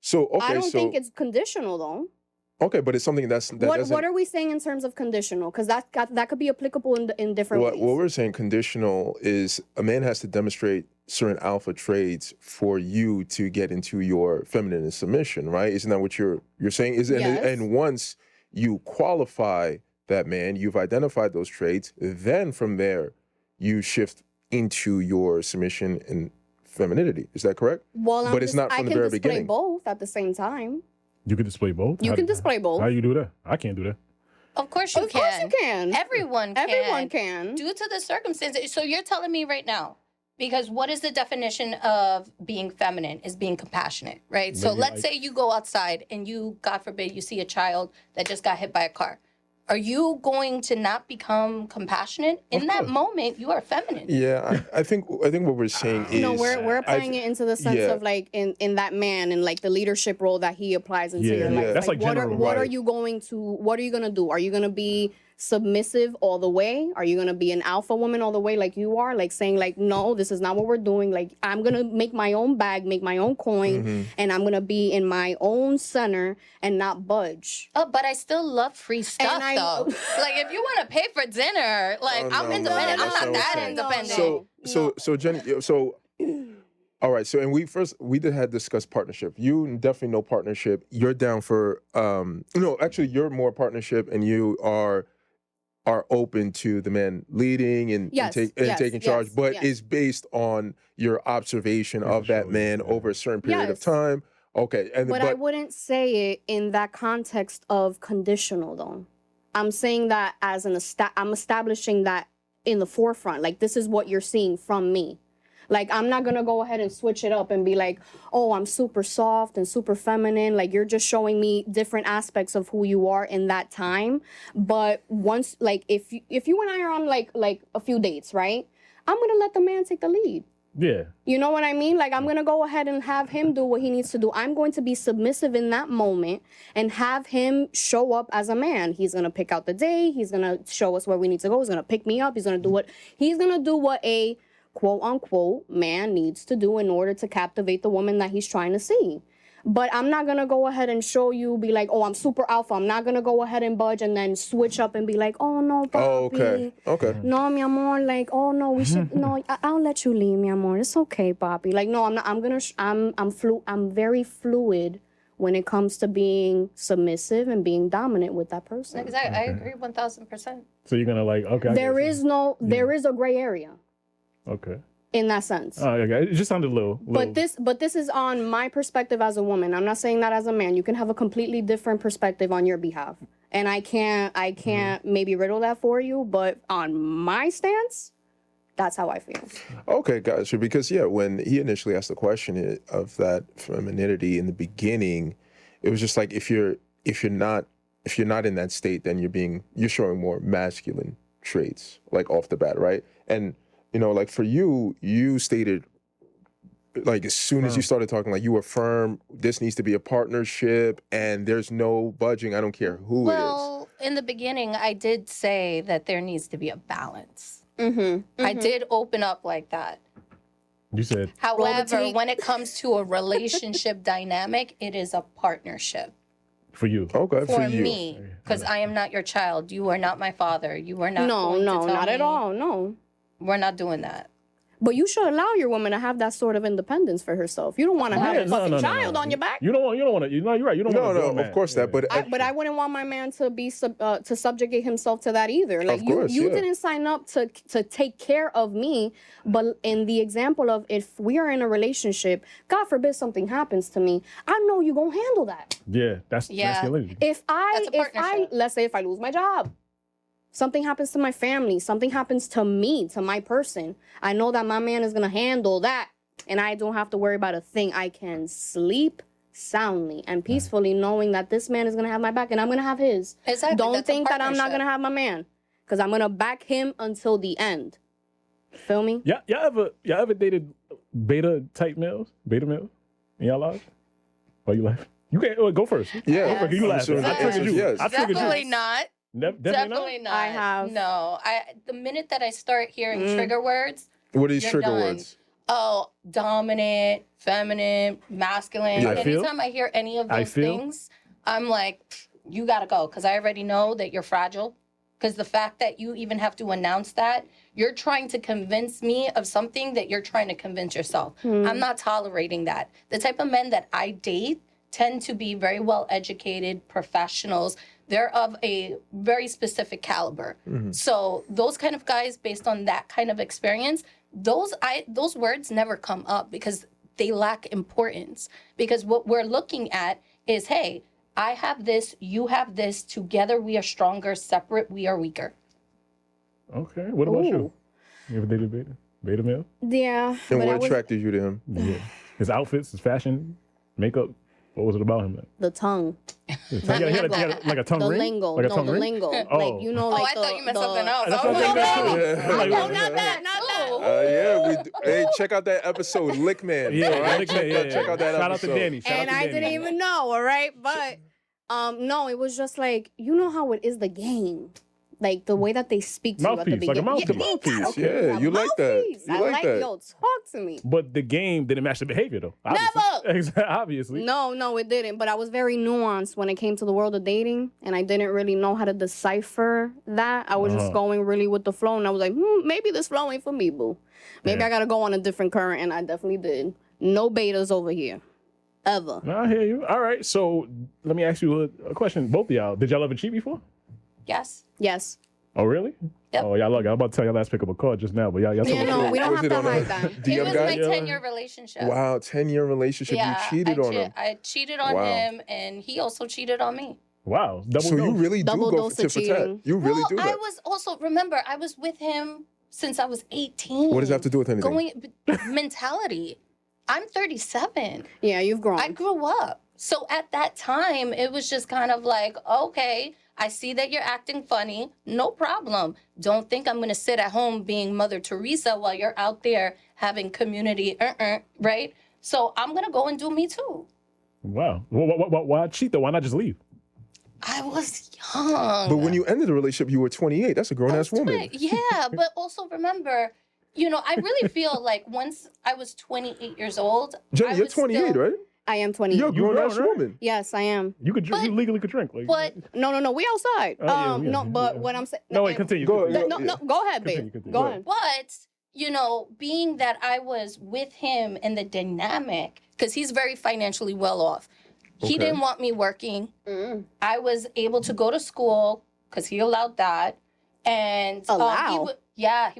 So okay, I don't think it's conditional though. Okay, but it's something what are we saying in terms of conditional? Because that could be applicable in different ways. What we're saying conditional is a man has to demonstrate certain alpha traits for you to get into your feminine submission, right? Isn't that what you're saying? Yes. And once you qualify that man, you've identified those traits, then from there you shift into your submission and femininity. Is that correct? Well, but it's not from the very beginning. I can display both at the same time. You can display both? You can display both. How you do that? I can't do that. Of course you can. Of course you can. Everyone can. Everyone can. Due to the circumstances. So you're telling me right now, because what is the definition of being feminine? Is being compassionate, right? So let's say you go outside and you, God forbid, you see a child that just got hit by a car. Are you going to not become compassionate? In that moment, you are feminine. Yeah, I think what we're saying is... No, we're applying it into the sense of like in that man and like the leadership role that he applies into your life. That's like what are general, you going to do? Are you going to be submissive all the way? Are you going to be an alpha woman all the way like you are? Like saying like, no, this is not what we're doing. Like I'm going to make my own bag, make my own coin, and I'm going to be in my own center and not budge. Oh, but I still love free stuff though. Like if you want to pay for dinner, like I'm independent. I'm not that independent. So Jenny, all right. So, and we had discussed partnership. You definitely know partnership. You're down for, no, actually you're more partnership and you are open to the man leading and taking charge, but it's based on your observation of that man over a certain period of time. Okay. But I wouldn't say it in that context of conditional though. I'm saying that as I'm establishing that in the forefront. Like this is what you're seeing from me. Like, I'm not going to go ahead and switch it up and be like, oh, I'm super soft and super feminine. Like, you're just showing me different aspects of who you are in that time. But once, like, if you and I are on, like a few dates, right? I'm going to let the man take the lead. Yeah. You know what I mean? Like, I'm going to go ahead and have him do what he needs to do. I'm going to be submissive in that moment and have him show up as a man. He's going to pick out the day. He's going to show us where we need to go. He's going to pick me up. He's going to do what a quote unquote man needs to do in order to captivate the woman that he's trying to see. But I'm not going to go ahead and show you, be like, oh, I'm super alpha. I'm not going to go ahead and budge and then switch up and be like, oh, no, papi. Oh, okay. No, mi amor, like, oh, no, we should, no, I'll let you leave, mi amor. It's okay, papi. Like, no, I'm not, I'm very fluid when it comes to being submissive and being dominant with that person. Exactly. I agree 1,000%. So you're going to like, okay. There is a gray area. Okay. In that sense. Okay. It just sounded a little. But this is on my perspective as a woman. I'm not saying that as a man. You can have a completely different perspective on your behalf. And I can't maybe riddle that for you, but on my stance, that's how I feel. Okay, gotcha. Because when he initially asked the question of that femininity in the beginning, it was just like if you're not in that state, then you're showing more masculine traits, like off the bat, right? And like for you stated, like as soon as you started talking, like you were firm, this needs to be a partnership and there's no budging. I don't care who it is. Well, in the beginning, I did say that there needs to be a balance. I did open up like that. You said. However, when it comes to a relationship dynamic, it is a partnership. For you. Okay, for me. Because I am not your child. You are not my father. You are not not at all, no. We're not doing that. But you should allow your woman to have that sort of independence for herself. You don't want to have a fucking child on your back. You don't want to. No, you're right. You don't want to. No, of course that. But I wouldn't want my man to be to subjugate himself to that either. Like you didn't sign up to take care of me. But in the example of if we are in a relationship, God forbid something happens to me, I know you're gonna handle that. Yeah, that's masculinity. If let's say if I lose my job. Something happens to my family. Something happens to me, to my person. I know that my man is going to handle that. And I don't have to worry about a thing. I can sleep soundly and peacefully knowing that this man is going to have my back and I'm going to have his. Exactly. Don't think that I'm not going to have my man. Because I'm going to back him until the end. Feel me? Yeah, y'all ever dated beta males in y'all lives? Why you laughing? You can't go first. Yeah. Go first. You laughing. I triggered you. Yes. Definitely not. Definitely not. I have. No. The minute that I start hearing trigger words. What are these trigger words? Oh, dominant, feminine, masculine. Yeah, Anytime I hear any of those things, I'm like, you gotta go. Because I already know that you're fragile. Because the fact that you even have to announce that, you're trying to convince me of something that you're trying to convince yourself. I'm not tolerating that. The type of men that I date tend to be very well educated professionals. They're of a very specific caliber. So those kind of guys, based on that kind of experience, those words never come up because they lack importance. Because what we're looking at is, hey, I have this, you have this. Together we are stronger. Separate we are weaker. Okay. What about you? You ever dated beta male? Yeah. And what attracted you to him? Yeah. His outfits, his fashion, makeup. What was it about him? The tongue. He had like a tongue The ring? lingo. Like a no, tongue the ring? lingo. Oh. Like, you know, like I thought you meant something else. That's I what was I'm like, thinking Yeah. too. Like, No, not that, not that. Yeah, hey, check out that episode, Lick Man. Yeah, all right? Lick Man, yeah. Check out that Shout episode. out to Danny. Shout And out to I Danny. didn't even know, all right? But no, it was just like, you know how it is the game. Like the way that they speak to you at the Mouthpiece, like a beginning. mouthpiece. Yeah, you like that. Mouthpiece. You I like that. Yo, talk to me. But the game didn't match the behavior, though. Obviously. Never. Obviously. No, it didn't. But I was very nuanced when it came to the world of dating, and I didn't really know how to decipher that. I was just going really with the flow, and I was like, maybe this flow ain't for me, boo. Maybe I gotta go on a different current, and I definitely did. No betas over here, ever. No, I hear you. All right, so let me ask you a question. Both of y'all, did y'all ever cheat before? Yes. Yes. Oh, really? Yep. Oh, y'all lucky. I'm about to tell y'all last pick up a call just now, but y'all Yeah, told me. no, we don't Was have it to on a hide that. It DM was guy? my 10-year relationship. Wow, 10-year relationship. Yeah, You cheated on him. I cheated on Wow. him, and he also cheated on me. Wow, double So you dose. really do Double go dose for tit of for tat. cheating. You really Well, do I that. was also, remember, I was with him since I was 18. What does that have to do with anything? Mentality. I'm 37. Yeah, you've grown. I grew up. So at that time, it was just kind of like, okay, I see that you're acting funny. No problem. Don't think I'm going to sit at home being Mother Teresa while you're out there having community, right? So I'm going to go and do me too. Wow. Why cheat though? Why not just leave? I was young. But when you ended the relationship, you were 28. That's a grown ass woman. Yeah, but also remember, I really feel like once I was 28 years old. Jenny, you're 28, right? I am 20. You're a grown ass grown, right? woman. Yes, I am. You could drink. You legally could drink. Like, But No, we outside. Oh, yeah, No, but what I'm saying. no, wait, continue. Go continue. ahead. No, go ahead, babe. Continue. Go ahead. But, being that I was with him in the dynamic, because he's very financially well off. He Okay. didn't want me working. I was able to go to school because he allowed that. And he Allow? was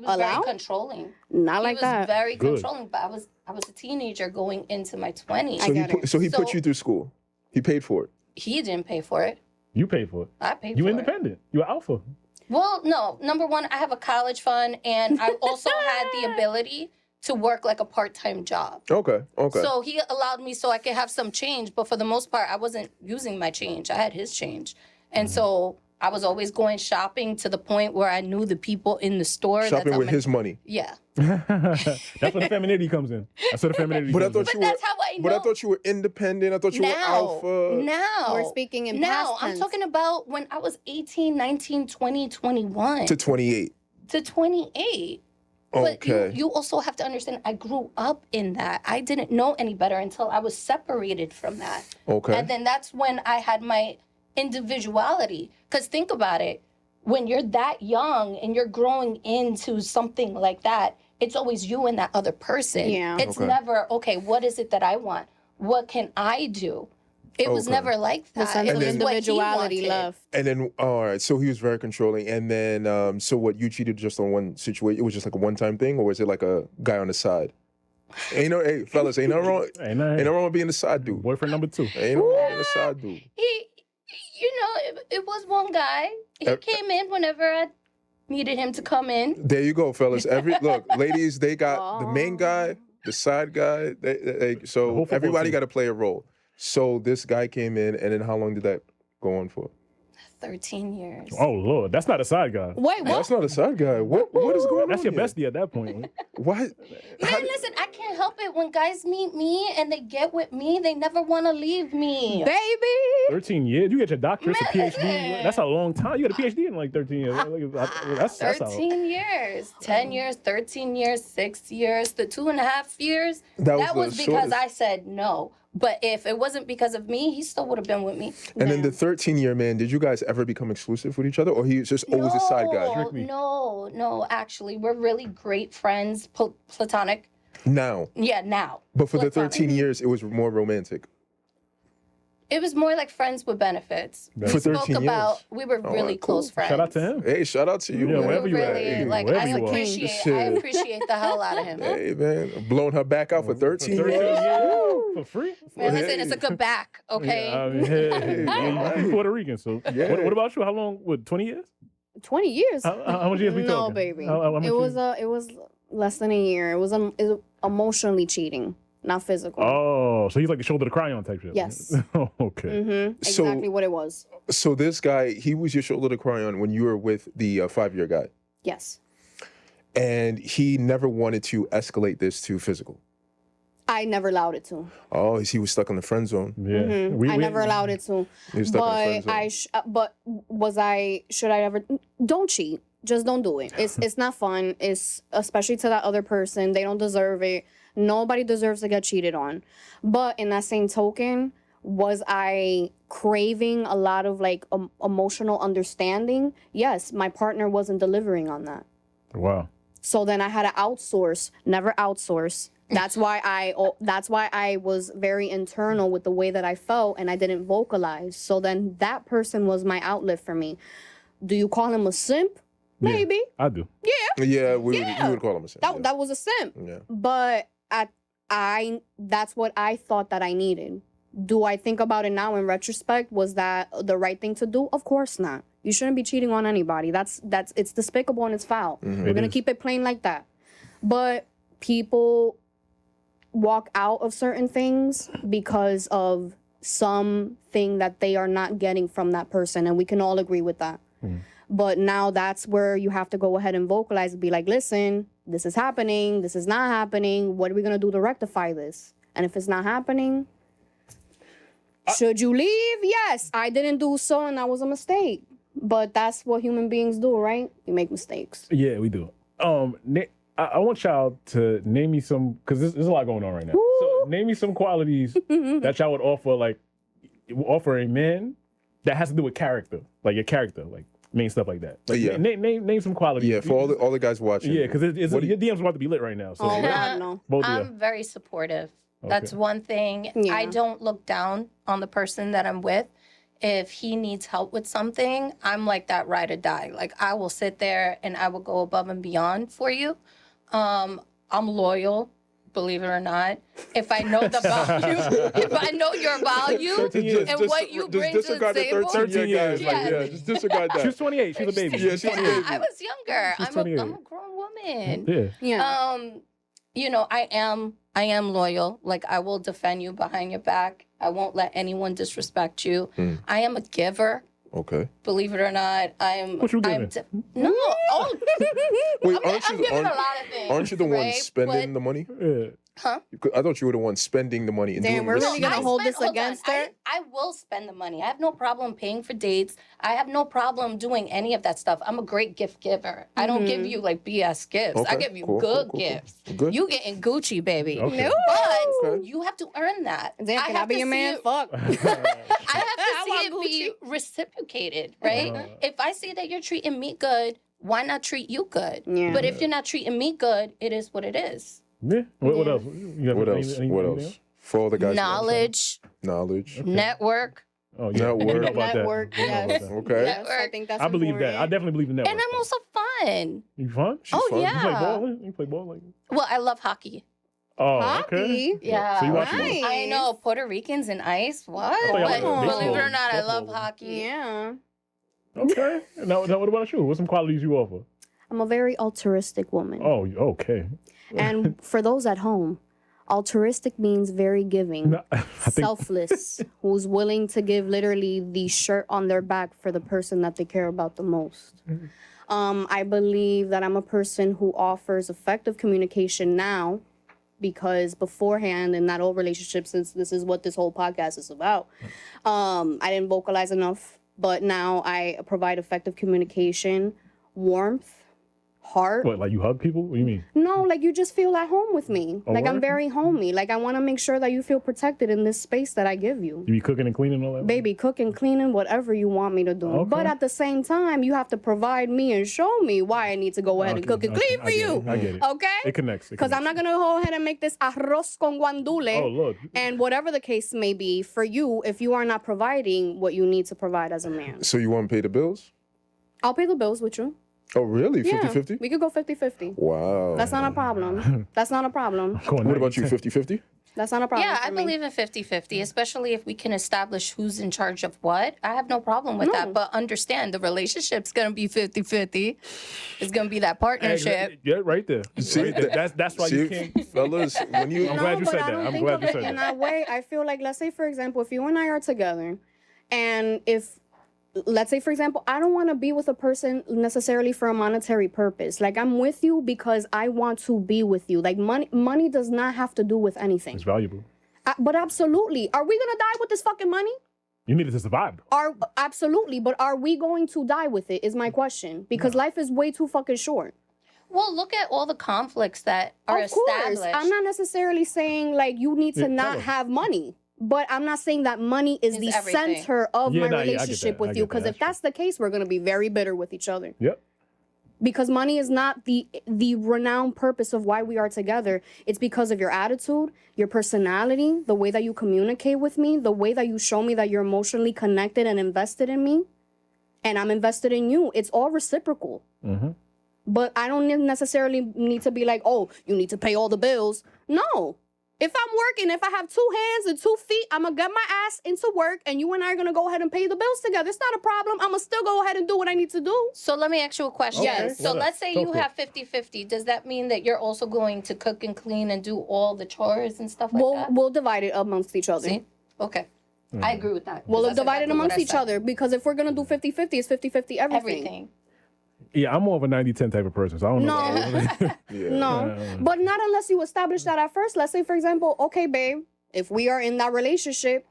Allow? very controlling. Not like he was that. very Good. controlling, but I was a teenager going into my 20s. I get it. So he put So- you through school. He paid for it. He didn't pay for it. You paid for it. I paid You for independent. You alpha. it. Well, no. Number one, I have a college fund, and I also had the ability to work like a part-time job. Okay. So he allowed me so I could have some change, but for the most part, I wasn't using my change. I had his change. And so I was always going shopping to the point where I knew the people in the store. Shopping with his money. Yeah. That's where the femininity comes in. That's where the femininity But I comes in. thought you But were. that's how I know. But I thought you were independent. I thought you were alpha. Now. We're speaking in Now, past I'm tense. talking about when I was 18, 19, 20, 21. To 28. To 28. But Okay. you also have to understand, I grew up in that. I didn't know any better until I was separated from that. Okay. And then that's when I had my individuality. Because think about it. When you're that young and you're growing into something like that, it's always you and that other person. Yeah. It's Okay. never, okay, what is it that I want? What can I do? It was Okay. never like The that. sense It of was what he individuality wanted. left. And then, all right. So he was very controlling. And then, so what? You cheated just on one situation? It was just like a one-time thing, or was it like a guy on the side? Hey, fellas, ain't nothing wrong. Ain't nothing- Ain't nothing wrong with being the side dude. Boyfriend number 2. Ain't nothing wrong with being the side dude. It was one guy. He came in whenever I needed him to come in. There you go, fellas. Look, ladies, they got the main guy, the side guy. The So whole football everybody team. got to play a role. So this guy came in, and then how long did that go on for? 13 years. Oh Lord, that's not a side guy. Wait, what? That's not a side guy. What is going on? That's your here? bestie at that point. What? Man, listen, I can't help it. When guys meet me and they get with me, they never want to leave me. Baby. 13 years. You get your doctorate, a Man. PhD. That's a long time. You got a PhD in like 13 years. That's 13 years, 10 years, 13 years, 6 years, the 2.5 years. That was the because shortest. I said no. But if it wasn't because of me, he still would have been with me. And then the 13-year man, did you guys ever become exclusive with each other, or he was just always a side guy? Strictly. No, actually, we're really great friends, platonic. Now, Yeah, now. but for the Platonic. 13 years, it was more romantic. It was more like friends with benefits. For We spoke 13 about, years. we were All really right, cool. close friends. Shout out to him. Hey, shout out to you, Yeah, man. wherever you at. Really, Hey, like, wherever I you are. appreciate the hell out of him. Hey, man, blowing her back out for 13 13 years. years. For for free? Man, listen, it's a good back, okay? Yeah, I mean, hey, you Puerto Rican, so. Yeah. What about you? How long? What, 20 years? 20 years? How much years we No, talking? baby. How much It was less than a year. It was emotionally cheating, not physical. Oh, so he's like a shoulder to cry on type shit. Yes. Oh, okay. Mm-hmm. Exactly what it was. So this guy, he was your shoulder to cry on when you were with the 5-year guy. Yes. And he never wanted to escalate this to physical. I never allowed it to. Oh, he was stuck in the friend zone. Yeah. Mm-hmm. I never allowed it to. He was stuck in the friend zone. But should I ever? Don't cheat. Just don't do it. It's not fun. It's especially to that other person. They don't deserve it. Nobody deserves to get cheated on. But in that same token, was I craving a lot of like emotional understanding? Yes, my partner wasn't delivering on that. Wow. So then I had to outsource. Never outsource. That's why I was very internal with the way that I felt, and I didn't vocalize. So then that person was my outlet for me. Do you call him a simp? Maybe. Yeah, I do. Yeah. Yeah, you would call him a simp. That was a simp. Yeah. But that's what I thought that I needed. Do I think about it now in retrospect? Was that the right thing to do? Of course not. You shouldn't be cheating on anybody. It's despicable and it's foul. Mm-hmm. We're gonna keep it plain like that. But people walk out of certain things because of something that they are not getting from that person, and we can all agree with that. But now that's where you have to go ahead and vocalize and be like, listen, this is happening, this is not happening, what are we gonna do to rectify this? And if it's not happening, should you leave? Yes, I didn't do so and that was a mistake. But that's what human beings do, right? You make mistakes. Yeah, we do. I want y'all to name me some, because there's a lot going on right now. So name me some qualities that y'all would offer a man that has to do with character, like your character, like main stuff like that. Like, Yeah. Name some qualities. Yeah, for all the guys watching. Yeah, because your DM's about to be lit right now. So Oh, God, no. both of you. I'm very supportive. That's one thing. Yeah. I don't look down on the person that I'm with. If he needs help with something, I'm like that ride or die. Like, I will sit there and I will go above and beyond for you. I'm loyal, believe it or not. If I know the value, if I know your value and what you bring to the table. 13 years. Yeah. Just disregard that. She's 28. She's a baby. Yeah, she's a baby. I was younger. She's I'm 28. a grown woman. Yeah. Yeah. You know, I am loyal. Like, I will defend you behind your back. I won't let anyone disrespect you. I am a giver. Okay. Believe it or not, What you giving? No. Oh, Wait, I'm giving a lot of things. Aren't you the one right? spending the money? Yeah. Huh? I thought you were the one spending the money. And Damn, doing we're really gonna I hold spend- this against on. her? I will spend the money. I have no problem paying for dates. I have no problem doing any of that stuff. I'm a great gift giver. I don't give you like BS gifts. I Okay, give you cool, good cool. gifts. Good. You getting Gucci, baby. Okay. No. But Okay. you have to earn that. Damn, can I have be to your see man? it- Fuck. I have to see want it be reciprocated, right? If I see that you're treating me good, why not treat you good? Yeah. But if you're not treating me good, it is what it is. Yeah. What else? You have What else? anything What else? else? For all the guys. Knowledge, Knowledge. network. Oh, yeah. Network. We know about that. Network, We know about yes. that. Okay. Yes, I think that's I believe that. important. I definitely believe in that. And I'm also fun. You fun? She's Oh, fun. You play yeah. ball? You play ball? Like... Well, I love hockey. Oh, okay. Hockey? Yeah. So you watch Nice. it? I know, Puerto Ricans and ice. What? thought y'all But like believe it or baseball, not, I love softball. hockey. Yeah. Okay. Now, what about you? What's some qualities you offer? I'm a very altruistic woman. Oh, okay. And for those at home, altruistic means very giving, No, I think selfless, who's willing to give literally the shirt on their back for the person that they care about the most. I believe that I'm a person who offers effective communication now, because beforehand in that old relationship, since this is what this whole podcast is about, I didn't vocalize enough, but now I provide effective communication, warmth, heart. what, like you hug people? What do you mean? No, like you just feel at home with me. Oh, Like I'm word? very homey. Like I want to make sure that you feel protected in this space that I give you. You be cooking and cleaning and all that? Baby, cooking, cleaning, whatever you want me to do. Okay. But at the same time, you have to provide me and show me why I need to go ahead and cook and clean for you. I get it. Okay? It connects. Because I'm not going to go ahead and make this arroz con guandule. Oh, Lord. And whatever the case may be for you, if you are not providing what you need to provide as a man. So you want to pay the bills? I'll pay the bills with you. Oh, really? Yeah, 50-50? we could go 50-50. Wow. That's not a problem. That's not a problem. Going What about you, 90-10. 50-50? That's not a problem. Yeah, for I me. believe in 50-50, especially if we can establish who's in charge of what. I have no problem with that. But understand, the relationship's going to be 50-50. It's going to be that partnership. Yeah, right there. See, Right there. That's why you can't. fellas, when you I'm glad you said I that. don't I'm think glad of you it said in that. that way. I feel like, let's say, for example, if you and I are together, and if, let's say, for example, I don't want to be with a person necessarily for a monetary purpose. Like, I'm with you because I want to be with you. Like, money does not have to do with anything. It's valuable. But absolutely. Are we going to die with this fucking money? You need it to survive. Absolutely. But are we going to die with it is my question. Because life is way too fucking short. Well, look at all the conflicts that are Of course. established. I'm not necessarily saying, like, you need to not have money. But I'm not saying that money is the everything. center of my I get relationship that. with I you. get that. Because if that's the case, we're going to be very bitter with each other. Yep. Because money is not the renowned purpose of why we are together. It's because of your attitude, your personality, the way that you communicate with me, the way that you show me that you're emotionally connected and invested in me, and I'm invested in you. It's all reciprocal. Mm-hmm. But I don't necessarily need to be like, oh, you need to pay all the bills. No. If I'm working, if I have 2 hands and 2 feet, I'm going to get my ass into work, and you and I are going to go ahead and pay the bills together. It's not a problem. I'm going to still go ahead and do what I need to do. So let me ask you a question. Yes. So let's say you have 50-50. Does that mean that you're also going to cook and clean and do all the chores and stuff like that? We'll divide it amongst each other. See? Okay. I agree with that. We'll That's divide it exactly what amongst I each said. other, because if we're going to do 50-50, it's 50-50 everything. Everything. Yeah, I'm more of a 90-10 type of person, so I don't know. No, but not unless you establish that at first. Let's say, for example, okay, babe, if we are in that relationship,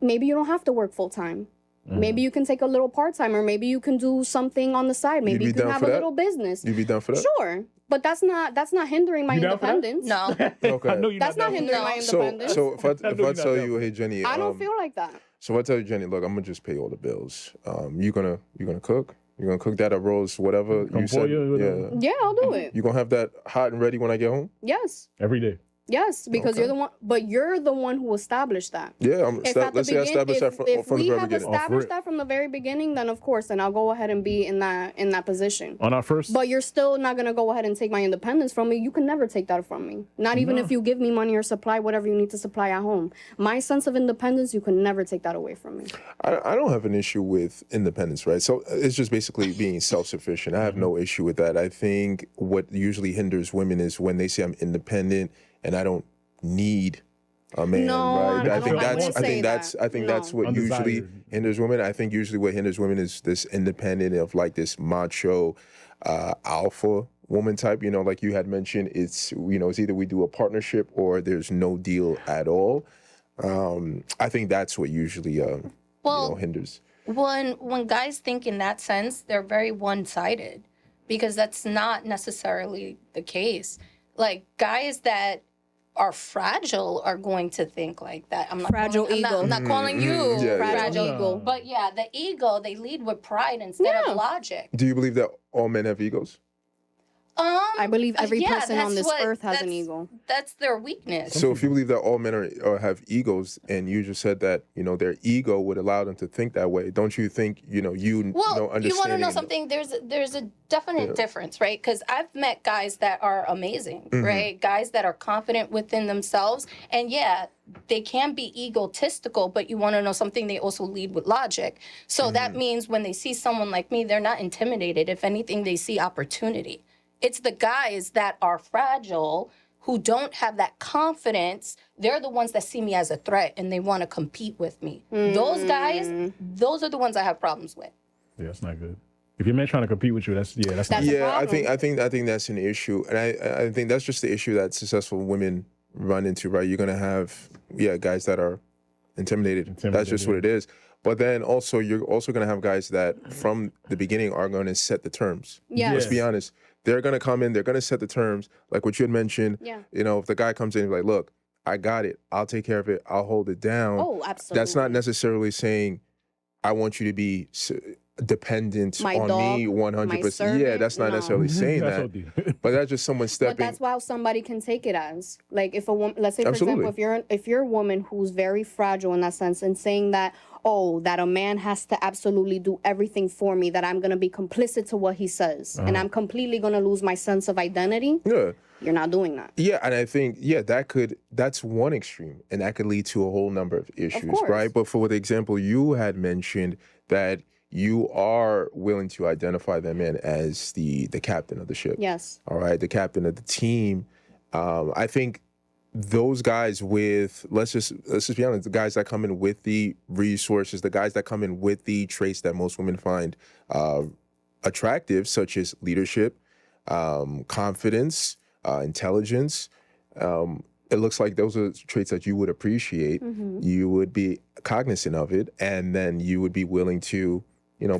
maybe you don't have to work full time. Maybe you can take a little part time, or maybe you can do something on the side. Maybe you can have a little business. You be down for that? Sure, but that's not hindering my You down for that? independence. No. Okay. I know you're That's not down for hindering that. my So, independence. so if I know you're not tell down you, for hey Jenny, I don't feel like that. so if I tell you, Jenny, look, I'm gonna just pay all the bills. You gonna cook? You gonna cook that, a roast, whatever Come you for said? you, Yeah. Yeah, I'll do it. You gonna have that hot and ready when I get home? Yes. Every day. Yes, because Okay. you're the one. But you're the one who established that. Yeah. Let's say I if establish that from the we very have beginning. established that from the very beginning, then of course, then I'll go ahead and be in that position. On our first. But you're still not gonna go ahead and take my independence from me. You can never take that from me. Not even if you give me money or supply whatever you need to supply at home. My sense of independence, you can never take that away from me. I don't have an issue with independence, right? So it's just basically being self-sufficient. I have no issue with that. I think what usually hinders women is when they say I'm independent and I don't need a man, No, right? I I think don't that's wanna I think say that's that. I think that's No. what usually Undesired. hinders women. I think usually what hinders women is this independent of like this macho alpha woman type, like you had mentioned. It's it's either we do a partnership or there's no deal at all. I think that's what usually hinders. When guys think in that sense, they're very one-sided, because that's not necessarily the case. Like, guys that are fragile are going to think like that. I'm not Fragile calling, ego. I'm not calling you Yeah, Fragile yeah. ego. But yeah, the ego, they lead with pride instead Yeah. of logic. Do you believe that all men have egos? I believe every yeah, person on that's this earth has an ego. That's their weakness. So if you believe that all men are have egos, and you just said that their ego would allow them to think that way, don't you think Well, you want to know something? There's a definite difference, right? Because I've met guys that are amazing, right? Guys that are confident within themselves, and yeah, they can be egotistical, but you want to know something? They also lead with logic. So that means when they see someone like me, they're not intimidated. If anything, they see opportunity. It's the guys that are fragile, who don't have that confidence. They're the ones that see me as a threat and they want to compete with me. Those guys, those are the ones I have problems with. Yeah, that's not good. If your man trying to compete with you, that's not That's good. a Yeah, problem. I think that's an issue, and I think that's just the issue that successful women run into, right? You're gonna have guys that are intimidated. That's just what it is. But then also you're also gonna have guys that from the beginning are going to set the terms. Yes. Let's be honest. They're gonna come in. They're gonna set the terms, like what you had mentioned. Yeah. If the guy comes in and like, look, I got it. I'll take care of it. I'll hold it down. Oh, absolutely. That's not necessarily saying I want you to be dependent My on dog, me my 100%. servant, Yeah, that's not no. necessarily saying That's that. so deep. But that's just someone But stepping. that's why somebody can take it as, like, if a woman, let's say for Absolutely. example, if you're a woman who's very fragile in that sense, and saying that, that a man has to absolutely do everything for me, that I'm going to be complicit to what he says, and I'm completely going to lose my sense of identity. Yeah. You're not doing that. Yeah, and I think, that's one extreme, and that could lead to a whole number of issues, right? But for the example you had mentioned, that you are willing to identify that man as the captain of the ship. Yes. All right, the captain of the team. I think those guys with, let's just be honest, the guys that come in with the resources, the guys that come in with the traits that most women find attractive, such as leadership, confidence, intelligence. It looks like those are traits that you would appreciate. You would be cognizant of it, and then you would be willing to,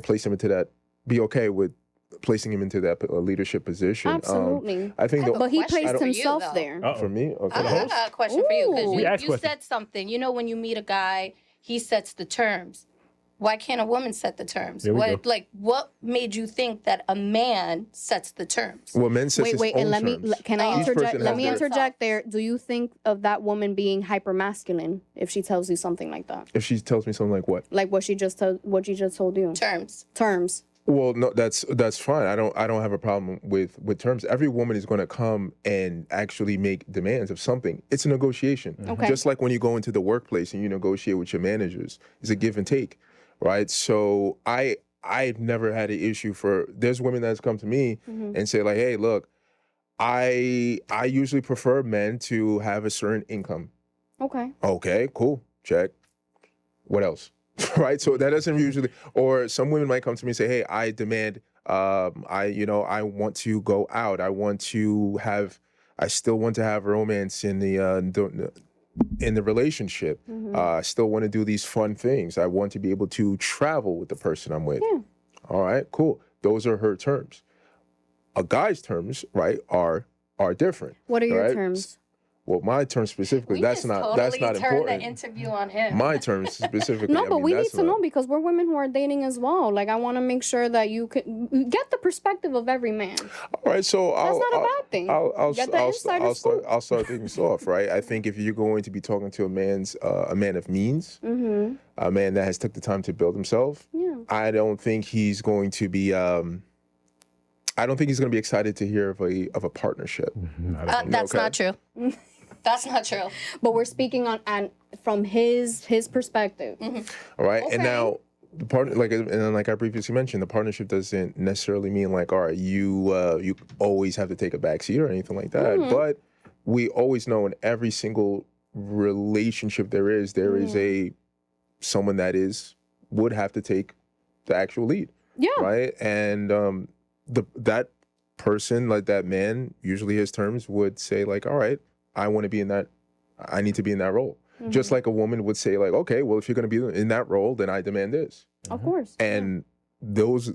place him into that, be okay with placing him into that leadership position. Absolutely. I think, but he placed himself there. For me, okay. I got a question for you, because you questions. said something. When you meet a guy, he sets the terms. Why can't a woman set the terms? What made you think that a man sets the terms? Well, men set his own and terms. can I interject? Let me interject. interject there. Do you think of that woman being hyper masculine if she tells you something like that? If she tells me something like what? Like what she just told you. Terms. Well, no, that's fine. I don't have a problem with terms. Every woman is going to come and actually make demands of something. It's a negotiation. Okay. Just like when you go into the workplace and you negotiate with your managers, it's a give and take, right? So I've never had an issue there's women that's come to me and say like, hey, look, I usually prefer men to have a certain income. Okay. Okay, cool, check. What else? Right, so that doesn't usually, or some women might come to me and say, hey, I demand, I want to go out. I still want to have romance in the relationship. I still want to do these fun things. I want to be able to travel with the person I'm with. Yeah. All right, cool. Those are her terms. A guy's terms, right, are different. What are your terms? Well, my terms specifically, that's not important. Turn the interview on him. My terms specifically. No, but we need to know, because we're women who are dating as well. Like, I want to make sure that you can get the perspective of every man. All right, so that's not a bad thing. I'll start things off, right? I think if you're going to be talking to a man of means, a man that has took the time to build himself, I don't think he's going to be. I don't think he's going to be excited to hear of a partnership. That's not true. That's not true. But we're speaking from his perspective. All right, okay. And now the partner, like I previously mentioned, the partnership doesn't necessarily mean like, all right, you always have to take a backseat or anything like that. But we always know in every single relationship there is someone that would have to take the actual lead. Yeah. Right, and that person, like that man, usually his terms would say like, all right, I want to be in that, I need to be in that role. Just like a woman would say like, okay, well, if you're going to be in that role, then I demand this. Of course. And those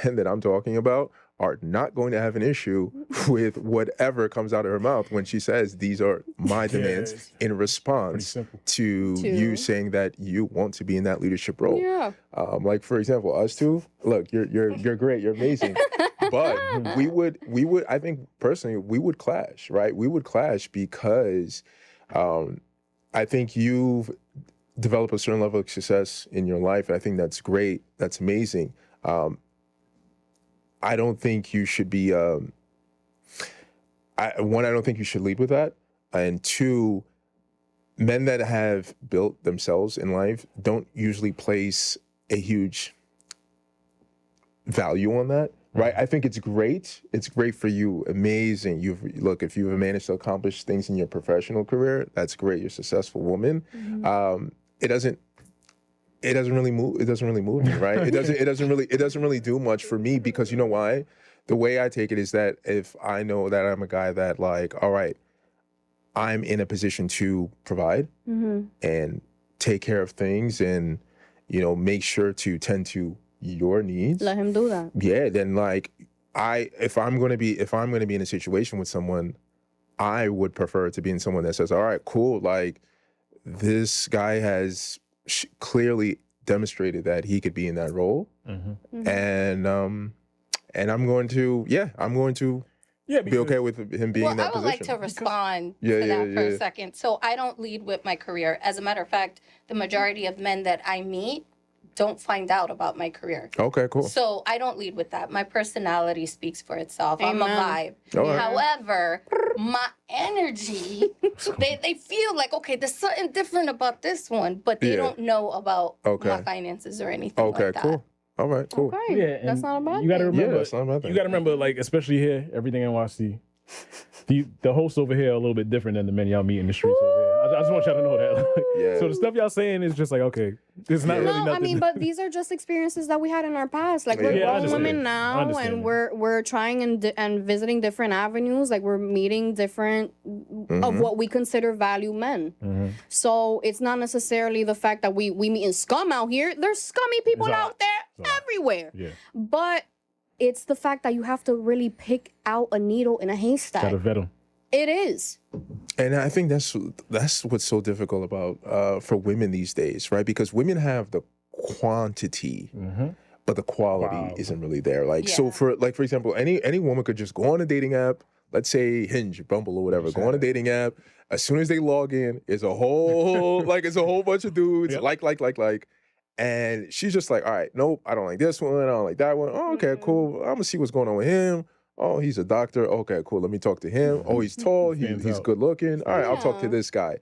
men that I'm talking about are not going to have an issue with whatever comes out of her mouth when she says these are my demands in response to you saying that you want to be in that leadership role. Yeah. Like for example, us two, look, you're great, you're amazing. But we would, I think personally, we would clash, right? We would clash because I think you've developed a certain level of success in your life, and I think that's great. That's amazing. I don't think you should be, one, I don't think you should lead with that. And two, men that have built themselves in life don't usually place a huge value on that. Right, I think it's great. It's great for you. Amazing. If you've managed to accomplish things in your professional career, that's great. You're a successful woman. It doesn't really move. It doesn't really move me, right? It doesn't really do much for me, because you know why? The way I take it is that if I know that I'm a guy that like, all right, I'm in a position to provide and take care of things, and make sure to tend to your needs. Let him do that. Yeah, then like if I'm gonna be in a situation with someone, I would prefer to be in someone that says, all right, cool, like this guy has clearly demonstrated that he could be in that role, and I'm going to be okay with him being in that I would position? like to respond to that for a second. So I don't lead with my career. As a matter of fact, the majority of men that I meet don't find out about my career. Okay, cool. So I don't lead with that. My personality speaks for itself. Amen. I'm a vibe. Right. However, my energy, they feel like, okay, there's something different about this one, but they don't know about my finances or anything like that. Okay, cool. All right, cool. Okay, Yeah, that's not a bad You got to thing. remember, that's not a bad thing. you got to remember, like, especially here, everything NYC. The hosts over here are a little bit different than the men y'all meet in the streets over here. I just want y'all to know that. So the stuff y'all saying is just like, okay, it's not really nothing. I mean, but these are just experiences that we had in our past. Like, we're grown women now, and we're trying and visiting different avenues. Like, we're meeting different of what we consider value men. So it's not necessarily the fact that we meet in scum out here. There's scummy people out there everywhere. Yeah. But it's the fact that you have to really pick out a needle in a haystack. Gotta vet them. It is. And I think that's what's so difficult about for women these days, right? Because women have the quantity, but the quality isn't really there. Like, so for example, any woman could just go on a dating app, let's say Hinge, Bumble, or whatever, go on a dating app. As soon as they log in, it's a whole bunch of dudes, like. And she's just like, all right, nope, I don't like this one, I don't like that one. Oh, okay, cool. I'm gonna see what's going on with him. Oh, he's a doctor. Okay, cool. Let me talk to him. Oh, he's tall. He's good looking. All right, I'll talk to this guy.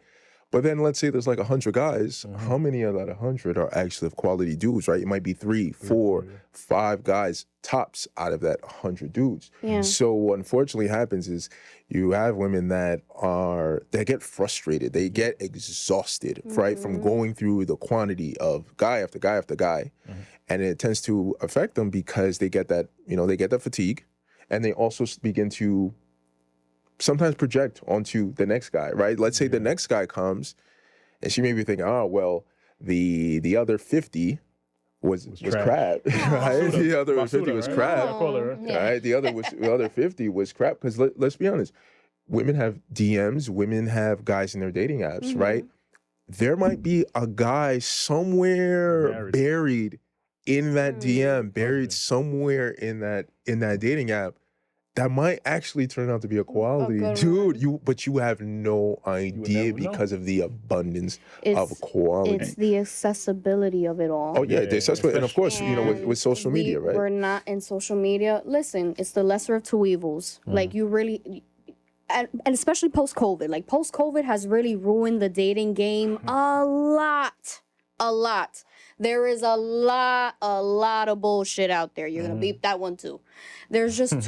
But then let's say there's like 100 guys. How many of that 100 are actually of quality dudes, right? It might be 3, 4, 5 guys tops out of that 100 dudes. Yeah. So what unfortunately happens is you have women that get frustrated. They get exhausted, right? From going through the quantity of guy after guy after guy. And it tends to affect them because they get that, they get that fatigue. And they also begin to sometimes project onto the next guy, right? Let's say the next guy comes, and she may be thinking, oh, well, the other 50 was crap, right? The other 50 was crap, right? The other 50 was crap. Because let's be honest, women have DMs, women have guys in their dating apps, right? There might be a guy somewhere buried in that DM, buried somewhere in that dating app, that might actually turn out to be a quality dude. But you have no idea because of the abundance of quality. It's the accessibility of it all. Oh yeah, the accessibility, and of course, with social media, right? We're not in social media. Listen, it's the lesser of two evils. Like, you really. And especially post-COVID. Like, post-COVID has really ruined the dating game a lot. There is a lot of bullshit out there. You're gonna beep that one too. There's just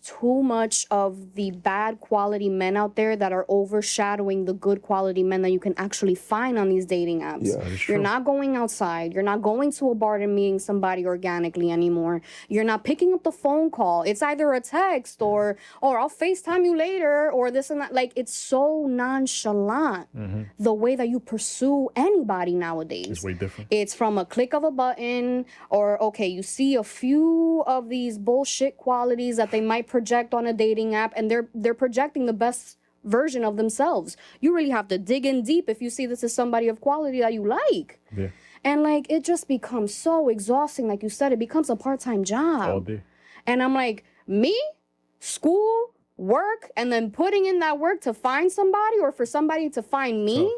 too much of the bad quality men out there that are overshadowing the good quality men that you can actually find on these dating apps. Yeah, you're not going outside. You're not going to a bar and meeting somebody organically anymore. You're not picking up the phone call. It's either a text or I'll FaceTime you later or this and that. Like, it's so nonchalant the way that you pursue anybody nowadays. It's way different. It's from a click of a button, or okay, you see a few of these bullshit qualities that they might project on a dating app, and they're projecting the best version of themselves. You really have to dig in deep if you see this is somebody of quality that you like. Yeah. And like, it just becomes so exhausting. Like you said, it becomes a part-time job. All day. And I'm like, me, school, work, and then putting in that work to find somebody or for somebody to find me.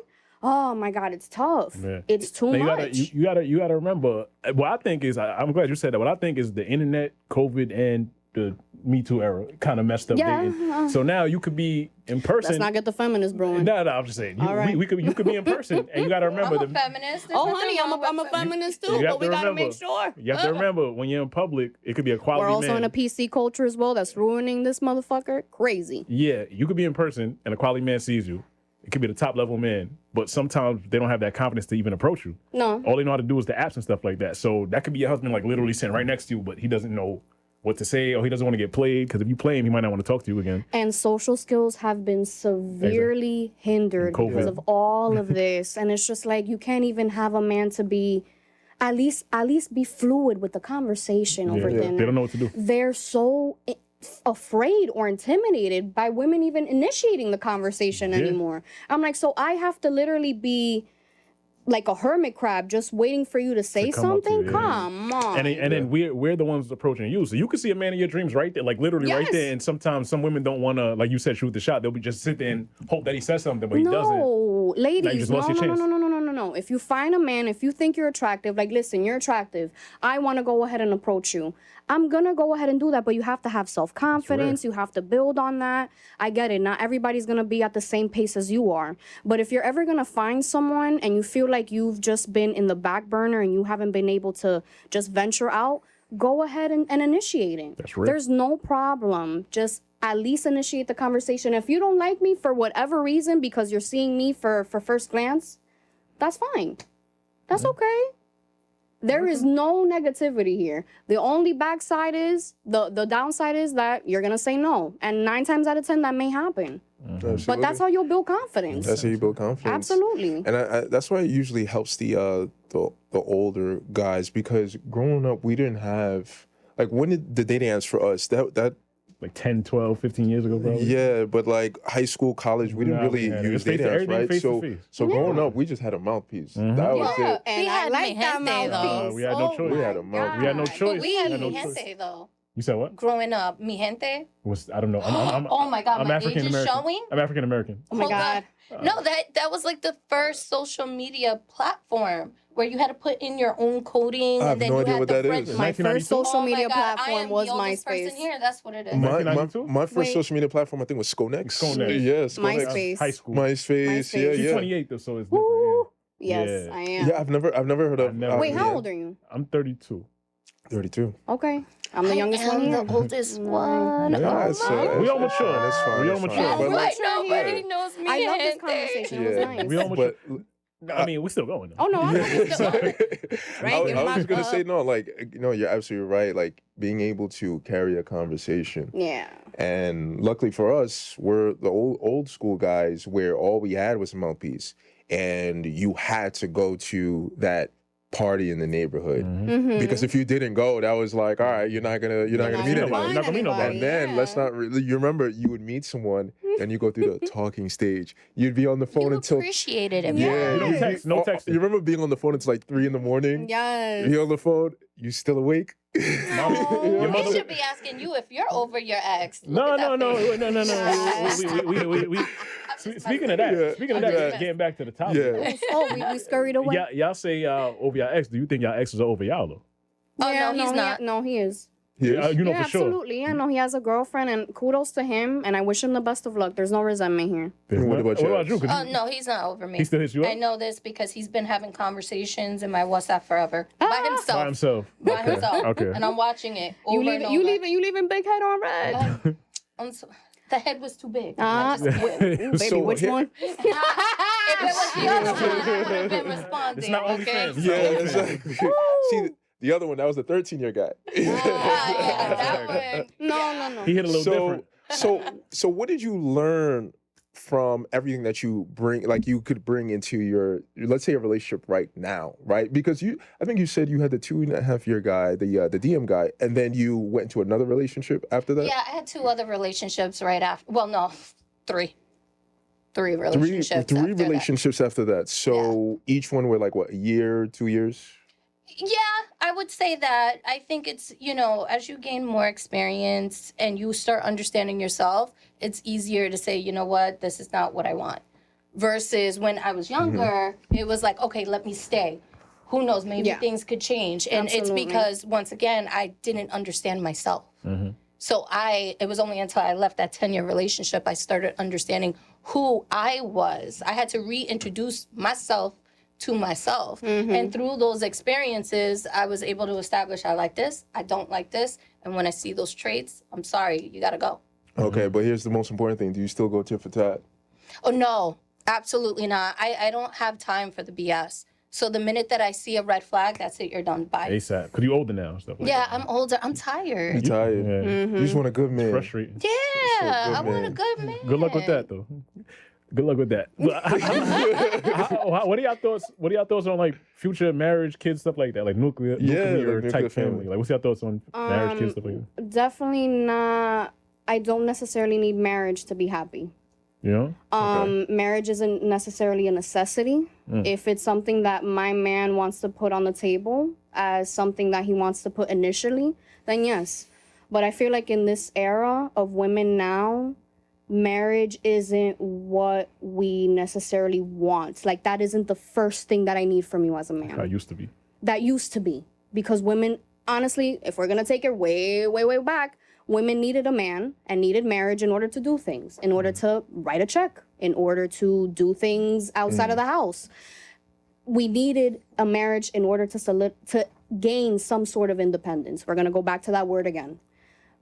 Oh my God, it's tough. Yeah. It's too much. You gotta remember. What I think is, I'm glad you said that. What I think is the internet, COVID, and the Me Too era kind of messed up dating. So now you could be in person. Let's not get the feminist brewing. No, I'm just saying. You could be in person, and you gotta remember. I'm a feminist. Oh, honey, I'm a feminist too. But we gotta make sure. You have to remember, when you're in public, it could be a quality man. We're also in a PC culture as well. That's ruining this motherfucker. Crazy. Yeah, you could be in person, and a quality man sees you. It could be the top level man, but sometimes they don't have that confidence to even approach you. No. All they know how to do is the apps and stuff like that. So that could be your husband, like, literally sitting right next to you, but he doesn't know what to say, or he doesn't want to get played, because if you play him, he might not want to talk to you again. And social skills have been severely hindered because of all of this. And it's just like, you can't even have a man to be, at least be fluid with the conversation over dinner. They don't know what to do. They're so afraid or intimidated by women even initiating the conversation anymore. I'm like, so I have to literally be like a hermit crab just waiting for you to say something. yeah. Come on. And then we're the ones approaching you. So you can see a man in your dreams right there, like literally right there. And sometimes some women don't want to, like you said, shoot the shot. They'll be just sit there and hope that he says something, but he doesn't. No, ladies, Now you just lost your chance. no. If you find a man, if you think you're attractive, like, listen, you're attractive. I want to go ahead and approach you. I'm going to go ahead and do that, but you have to have self-confidence. You have to build on that. I get it. Not everybody's going to be at the same pace as you are. But if you're ever going to find someone and you feel like you've just been in the back burner and you haven't been able to just venture out, go ahead and initiate it. That's right. There's no problem. Just at least initiate the conversation. If you don't like me for whatever reason, because you're seeing me for first glance, that's fine. That's okay. There is no negativity here. The only backside is, the downside is that you're going to say no. And 9 times out of 10, that may happen. Absolutely. But that's how you'll build confidence. That's how you build confidence. Absolutely. And I that's why it usually helps the older guys, because growing up, we didn't have, like, when did the dating apps for us, that like 10, 12, 15 years ago, probably. Yeah, but like high school, college, we didn't really use dating apps, right? So growing up, we just had a mouthpiece. That was it. And We I had like that mi gente, though. mouthpiece. We had no choice. We had a mouthpiece. We had no choice. But we had had no mi choice. gente, though. You said what? Growing up, mi gente. I don't know. I'm Oh my God, I'm my age African is American. showing? I'm African American. Oh my Hold God. on. No, that was like the first social media platform where you had to put in your own coding. I have and then no you idea had what the that friend- is. My 1992? first social Oh my media God, I platform am was the oldest MySpace. person here. That's what it is. My- My 1992? first Wait. social media platform, I think, was Skonex. Skonex. Yes, Skonex. MySpace. High school. MySpace. MySpace. Yeah, She's yeah. 28 though, so it's different. Woo. Yes, Yeah. I am. Yeah, I've never heard of. never- Wait, how yeah. old are you? I'm 32. 32. Okay. I'm the youngest one I'm here. the oldest one. Yeah, Oh it's, my We all it's mature. fine, it's fine, We all it's fine. mature. But Right, like, nobody yeah. knows me. I love this gente. conversation. It was Yeah. nice. We all mature. But I mean, we're still going. Though. Oh, no, I know we still I, Right, give I my was gonna say cup. no, like, you know, you're absolutely right. Like, being able to carry a conversation, Yeah. and luckily for us, we're the old school guys where all we had was a mouthpiece, and you had to go to that party in the neighborhood, Mm-hmm. because if you didn't go, that was like, all right, you're not gonna meet anybody. You're not gonna meet nobody. And then let's not really. You remember, you would meet someone and you go through the talking stage. You'd be on the phone You until appreciated it. yeah. You don't text, no texting. You remember being on the phone until like 3 a.m. Yes. You're on the phone. You still awake? No. Your They mother- should be asking you if you're over your ex. Look No. at that face. We Speaking of that, Yeah. getting back to the topic. Yeah. Oh, we scurried away. Y'all say over your ex. Do you think y'all exes are over y'all though? Oh, no, he's not. No, he is. Yes. You know Yeah, for sure. absolutely. Yeah, no, he has a girlfriend, and kudos to him. And I wish him the best of luck. There's no resentment here. What about your ex? you? 'Cause Oh, no, he's not over me. he still hits you up I know this because he's been having conversations in my WhatsApp forever by himself. by himself. By himself. Okay. And I'm watching it over You and leaving? over. You leaving big head on red? The head was too big. Ooh, baby, So which here- one? If it was the other one, I would have been responding. It's not okay? OnlyFans. Yeah, Okay. exactly. See, the other one, that was the 13-year guy. Yeah, that one. No. He hit a little different. So what did you learn from everything that you bring, like you could bring into your, let's say, a relationship right now, right? Because I think you said you had the 2.5-year guy, the DM guy, and then you went into another relationship after that? Yeah, I had 2 other relationships right after. Well, no, 3. 3 relationships. Three after that. relationships after that. So each one were like, what, a year, 2 years? Yeah, I would say that. I think it's, as you gain more experience and you start understanding yourself, it's easier to say, you know what, this is not what I want. Versus when I was younger, it was like, okay, let me stay. Who knows, maybe things could change. And Absolutely. it's because, once again, I didn't understand myself. So it was only until I left that 10-year relationship, I started understanding who I was. I had to reintroduce myself to myself. And through those experiences, I was able to establish I like this, I don't like this. And when I see those traits, I'm sorry, you gotta go. Okay, but here's the most important thing. Do you still go tit for tat? Oh, no, absolutely not. I don't have time for the BS. So the minute that I see a red flag, that's it, you're done. Bye. ASAP. Because you older now and stuff like Yeah, that. I'm older. I'm tired. You're tired. Yeah. You just want a good man. Frustrating. Yeah, good I want a man. good man. Good luck with that, though. Good luck with that. What are y'all thoughts? What are y'all thoughts on like future marriage, kids, stuff like that, like nuclear nuclear type family. family? Like, what's your thoughts on marriage, kids, stuff like that? Definitely not. I don't necessarily need marriage to be happy. Yeah. Marriage isn't necessarily a necessity. If it's something that my man wants to put on the table as something that he wants to put initially, then yes. But I feel like in this era of women now, marriage isn't what we necessarily want. Like, that isn't the first thing that I need from you as a man. That used to be. That used to be. Because women, honestly, if we're going to take it way, way, way back, women needed a man and needed marriage in order to do things, in order to write a check, in order to do things outside of the house. We needed a marriage in order to gain some sort of independence. We're going to go back to that word again.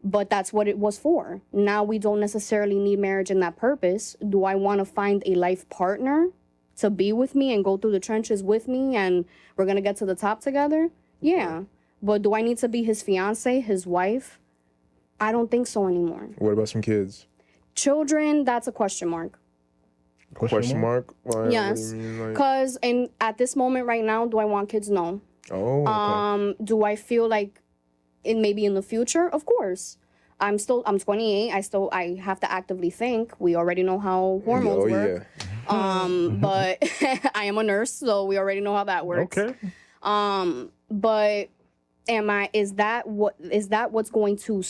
But that's what it was for. Now we don't necessarily need marriage in that purpose. Do I want to find a life partner to be with me and go through the trenches with me and we're going to get to the top together? Yeah. But do I need to be his fiance, his wife? I don't think so anymore. What about some kids? Children, that's a question mark. Question mark? Why? Yes. Because at this moment right now, do I want kids? No. Oh, okay. Do I feel like maybe in the future? Of course. I'm 28. I have to actively think. We already know how hormones work. Yeah. But I am a nurse, so we already know how that works. Okay. But is that what's going to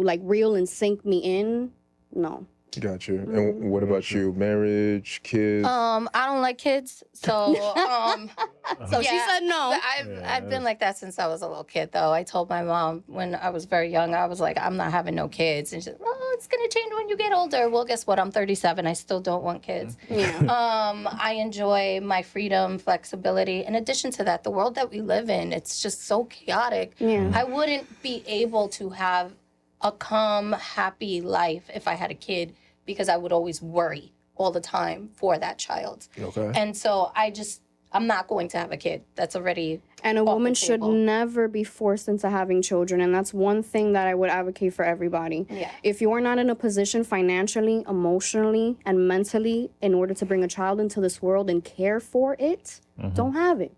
like reel and sink me in? No. Gotcha. And what about you? Marriage, kids? I don't like kids, so so she said no. I've been like that since I was a little kid, though. I told my mom when I was very young, I was like, I'm not having no kids, and she said, "Oh, it's gonna change when you get older." Well, guess what? I'm 37. I still don't want kids. Yeah. I enjoy my freedom, flexibility. In addition to that, the world that we live in, it's just so chaotic. Yeah. I wouldn't be able to have a calm, happy life if I had a kid, because I would always worry all the time for that child. Okay. And so I'm not going to have a kid. That's already And a woman should never be forced into having children. And that's one thing that I would advocate for everybody. Yeah. If you are not in a position financially, emotionally, and mentally in order to bring a child into this world and care for it, don't have it.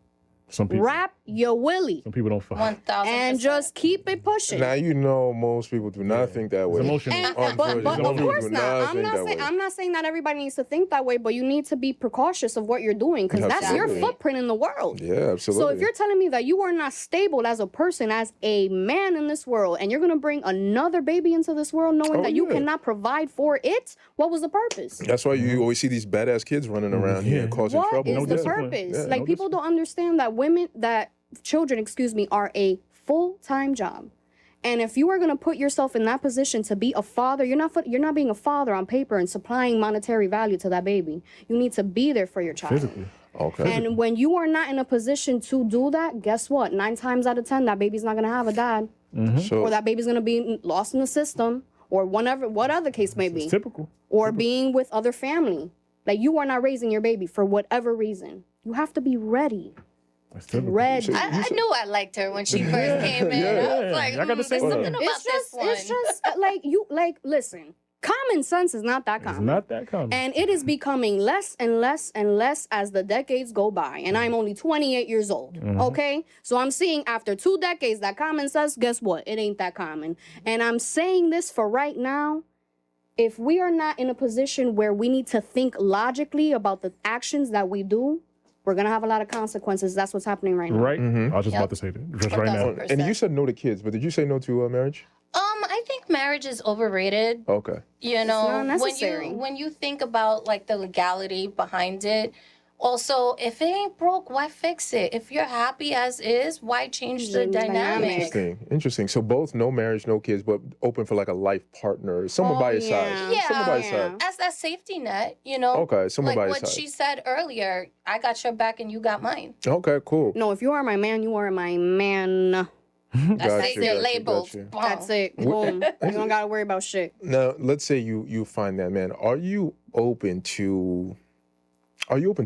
Some people, Wrap your willy. Some people don't fuck. 1,000%. And just keep it pushing. Now you know most people do not think that way. It's emotional. But of course do not. think I'm not saying that everybody needs to think that way, but you need to be precautious of what you're doing, because that's your Absolutely. footprint in the world. Yeah, absolutely. So if you're telling me that you are not stable as a person, as a man in this world, and you're going to bring another baby into this world knowing that you cannot provide for it, what was the purpose? That's why you always see these badass kids running around here causing What trouble. is the discipline. purpose? Yeah, Like, people don't understand that children, are a full-time job. And if you are going to put yourself in that position to be a father, you're not being a father on paper and supplying monetary value to that baby. You need to be there for your child. Physically. Okay. And when you are not in a position to do that, guess what? 9 times out of 10, that baby's not going to have a dad. So, Or that baby's going to be lost in the system, or what other case may be. It's typical. Or being with other family. Like, you are not raising your baby for whatever reason. You have to be ready. That's typical. Ready. I knew I liked her when she first came in. I was like, I got the same there's one. something about this one. It's just listen, common sense is not that It's common. not that common. And it is becoming less and less and less as the decades go by. And I'm only 28 years old, okay? So I'm seeing after 2 decades that common sense, guess what? It ain't that common. And I'm saying this for right now. If we are not in a position where we need to think logically about the actions that we do, we're going to have a lot of consequences. That's what's happening right now. Right? I was just about to say that. Just right now. 1,000%. and you said no to kids, but did you say no to marriage? I think marriage is overrated. Okay. You know, not necessary. when you think about like the legality behind it. Also, if it ain't broke, why fix it? If you're happy as is, why change the dynamic? Interesting. So both no marriage, no kids, but open for like a life partner, someone by your side. Yeah. Someone by your side. As that safety net, you know. Okay, someone by your like what side. she said earlier, I got your back and you got mine. Okay, cool. No, if you are my man, you are my man. That's their labels. gotcha. That's it. Boom. You don't got to worry about shit. Now, let's say you find that man. Are you open to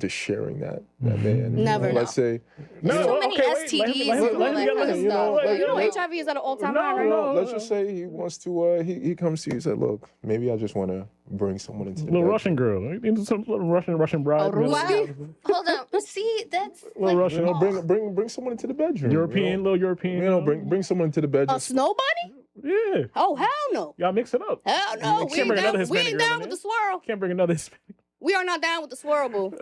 sharing that man? Never. Let's say So many STDs and all that kind of stuff. You know HIV is at an all-time high right now. let's just say he wants to he comes to you and said, look, maybe I just want to bring someone into the Little bedroom. Russian girl. Some little Russian bride. Ruski? Hold on. See, that's Little You Russian. know, bring someone into the bedroom. Little European. You know, bring someone into the bedroom. A snow bunny? Yeah. Oh, hell no. Y'all mix it up. Hell no. We ain't down with the swirl. Can't bring another Hispanic. We are not down with the swirl, boo.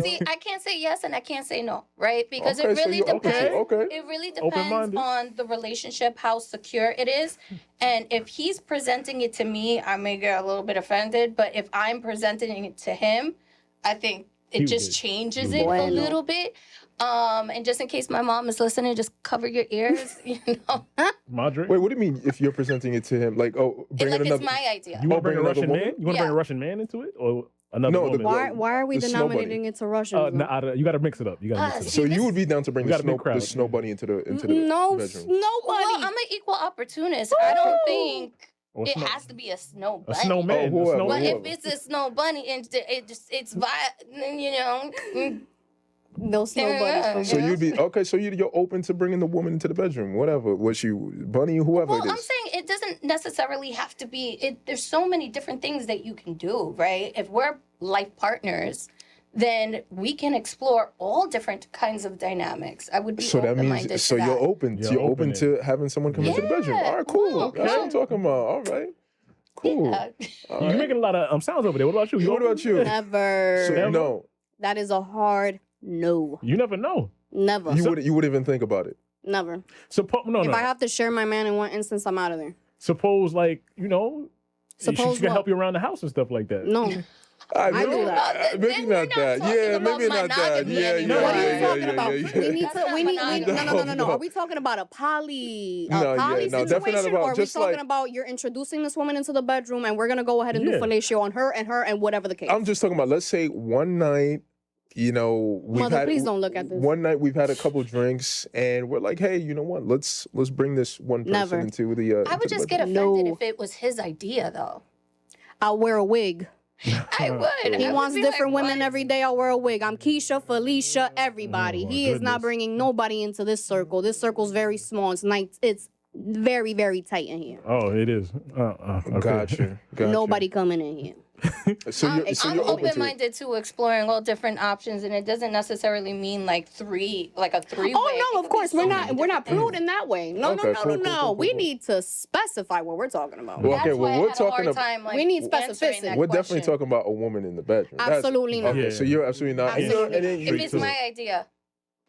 See, I can't say yes and I can't say no, right? Because Okay, it really so depends. it really depends Open-minded. on the relationship, how secure it is. And if he's presenting it to me, I may get a little bit offended. But if I'm presenting it to him, I think it just changes it a little bit. And just in case my mom is listening, just cover your ears, you know. Madre? Wait, what do you mean if you're presenting it to him? Like, It's my idea. You want to bring a another Russian woman? man? You want to bring a Russian man into it? Or another woman? Why are we the snow denominating it to Russians? You got to mix it up. You got to mix it up. So you would be down to bring You the got a big crowd. snow bunny into the No, bedroom? nobody. Well, I'm an equal opportunist. I don't think Or it snow- has to be a snow a bunny. snowman. Oh, whoever. a But snowman. if it's a snow bunny and it's you know. Those snow bunnies. So you'd be okay. So you're open to bringing the woman into the bedroom, whatever. Was she bunny, whoever Well, it is? I'm saying it doesn't necessarily have to be. There's so many different things that you can do, right? If we're life partners, then we can explore all different kinds of dynamics. I would be So that open-minded means to that. you're open. You're You're open open to having someone come into the bedroom. All right, cool. Okay. That's what I'm talking about. All right, cool. Yeah. You're making a lot of sounds over there. What about you? What about you? Never. So, no, That is a hard no. You never know. Never. you would even think about it. Never. No. If I have to share my man in one instance, I'm out of there. Suppose, like, you know, she Suppose can what? help you around the house and stuff like that. No. I do that. Maybe not that. Yeah, maybe not that. Yeah, What are you yeah, talking yeah, about? yeah, yeah. We need to. We need. No. No. Are we talking about a poly No, poly yeah, no, definitely not situation, about or are we just talking like- about you're introducing this woman into the bedroom and we're gonna go ahead and do Yeah. fellatio on her and whatever the case? I'm just talking about. Let's say one night. You know, Mother, please don't look at this. One night we've had a couple drinks and we're like, hey, you know what? Let's bring this one person Never. into the. I would just get offended No. if it was his idea, though. I'll wear a wig. I would. He I would wants be different like, women what? every day. I'll wear a wig. I'm Keisha, Felicia, everybody. Oh, my He is not goodness. bringing nobody into this circle. This circle's very small. It's very, very tight in here. Oh, it is. Okay. Gotcha. Nobody coming in here. So I'm you're open to it. open-minded to exploring all different options, and it doesn't necessarily mean like a three-way. Oh no, of course we're not. We're not Mm. prude in that way. No, Okay, no. cool. We need to specify what we're talking about. Well, That's okay, why we're I had a talking hard about. time, like, We need answering specificity. that We're definitely question. talking about a woman in the bedroom. Absolutely not. Okay, Yeah. so you're absolutely not. Absolutely And then not. you- If it's my idea,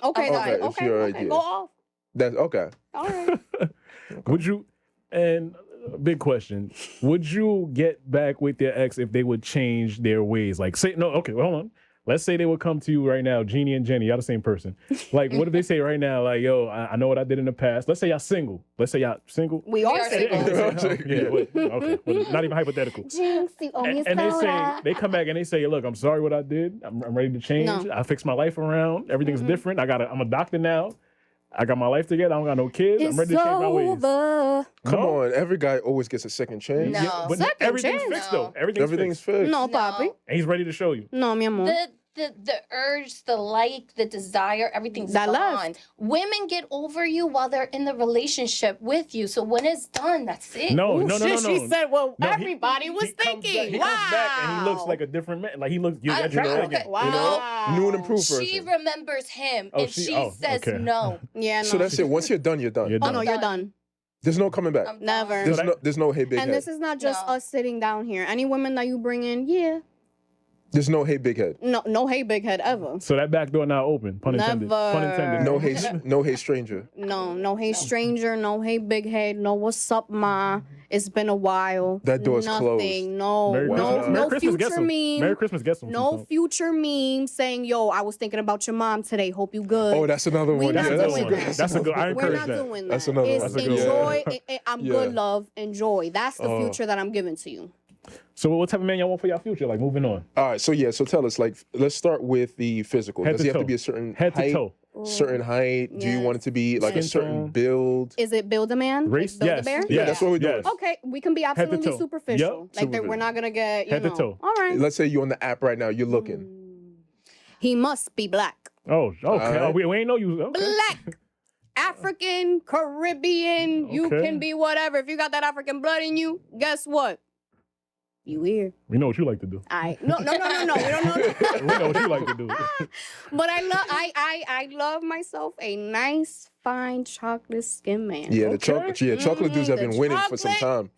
Okay, Okay, then. it's your Okay. idea. Go off. That's okay. All right. Would you, and big question, would you get back with your ex if they would change their ways? Like, say, no, okay, well, hold on. Let's say they would come to you right now, Jeannie and Jennie, y'all the same person. Like, what if they say right now, like, yo, I know what I did in the past. Let's say y'all single. Let's say y'all single. We We are are single. single. Yeah, okay. Well, not even hypothetical. Jinx, you owe me And they say, they come back and they say, look, I'm sorry what I did. I'm ready to change. No. I fixed my life around. Everything's different. I'm a doctor now. I got my life together. I don't got no kids. I'm ready to change my ways. over. Come No? on, every guy always gets a second chance. No. Yeah, but Second everything's chance. fixed No. though. Everything's Everything's fixed. fixed. No, papi. And he's ready to show you. No, mi amor. the urge, the like, the desire, everything's That gone. left. Women get over you while they're in the relationship with you. So when it's done, that's it. No, Ooh, no. She said, well, No, he- everybody was he comes back- thinking. he Wow. comes back and he looks like a different man. Like he looks you're I- attracted okay. again. Wow. You know, new and improved person. She remembers him Oh, and she- she oh, says okay. no. Yeah, no. So that's it. Once you're done, you're done. You're Oh, done. no, you're done. There's no coming back. I'm done. Never. There's no hey big And head. this is not just No. us sitting down here. Any women that you bring in, yeah. There's no hey big head. No, hey, big head ever. So that back door now open. Pun intended. Pun Never. intended. No hey stranger. No, hey, stranger. No, hey, big head. No, what's up, ma? It's been a while. That door's Nothing. closed. No, Merry Wow. Christmas. no Merry Christmas. Get future some. meme. Merry Christmas. Get some. No sometime. future meme saying, yo, I was thinking about your mom today. Hope you good. Oh, that's another We one. not Yeah, That's a doing good one. that. That's a good. I We're encourage not that. doing that. That's another one. It's That's a good enjoy. one. I'm Yeah. good, love. Enjoy. That's the Oh. future that I'm giving to you. So what type of man y'all want for your future? Like moving on. All right, so so tell us, like, let's start with the physical. Head Does to he have to toe. be a certain Head to height? toe. Certain height? Do you Yes. want it to be like a Skin certain tone. build? Is it build a man? Race? Build Yes. a bear? Yeah, that's what we're doing. Yes. Okay, we can be to absolutely toe. superficial. Yep. Like that, we're not gonna get Head to toe. All right. Let's say you're on the app right now. You're looking. He must be black. Oh, okay. right. Oh, we ain't know you. Okay. Black. African, Caribbean, you Okay. can be whatever. If you got that African blood in you, guess what? You here? We know what you like to do. No. We don't know. We know what you like to do. But I love myself a nice, fine chocolate skin man. Yeah, the chocolate dudes have been winning for some time.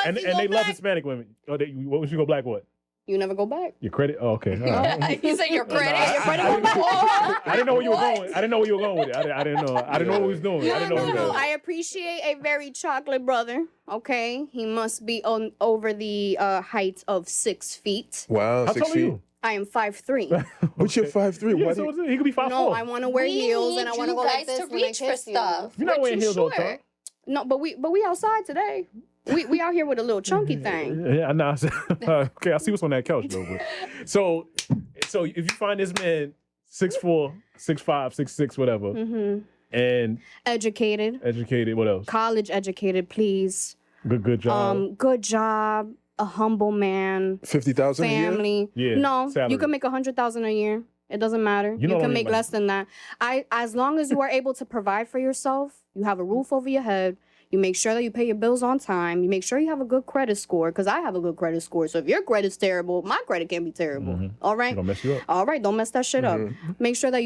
And they love Hispanic women. What would you go black? What? You never go back. Your credit? Oh, okay. All right. You said your credit? Your credit go back. I didn't know where you were going. I didn't know where you were going with it. I didn't know. I didn't know what he was doing. I didn't know what he was doing. I appreciate a very chocolate brother. Okay, he must be over the height of 6 feet. Wow, How 6 tall are feet. you? I am 5'3". But you're 5'3". Yeah, Why so do you... he could be 5'4". No, I want to wear heels and I want to go like this to when I reach for kiss you. stuff. You're not wearing heels all the time. No, but we outside today. We out here with a little chunky thing. Yeah, I know. Okay, I see what's on that couch though. But. So if you find this man 6'4", 6'5", 6'6", whatever, and Educated. What else? College educated, please. Good job. Good job. A humble man. 50,000 a year? Family. Yeah, No, salary. you can make 100,000 a year. It doesn't matter. You know can what I make mean? less than that. As long as you are able to provide for yourself, you have a roof over your head. You make sure that you pay your bills on time. You make sure you have a good credit score, because I have a good credit score. So if your credit's terrible, my credit can be terrible. All right? Don't mess you up. All right, don't mess that shit up. Make sure that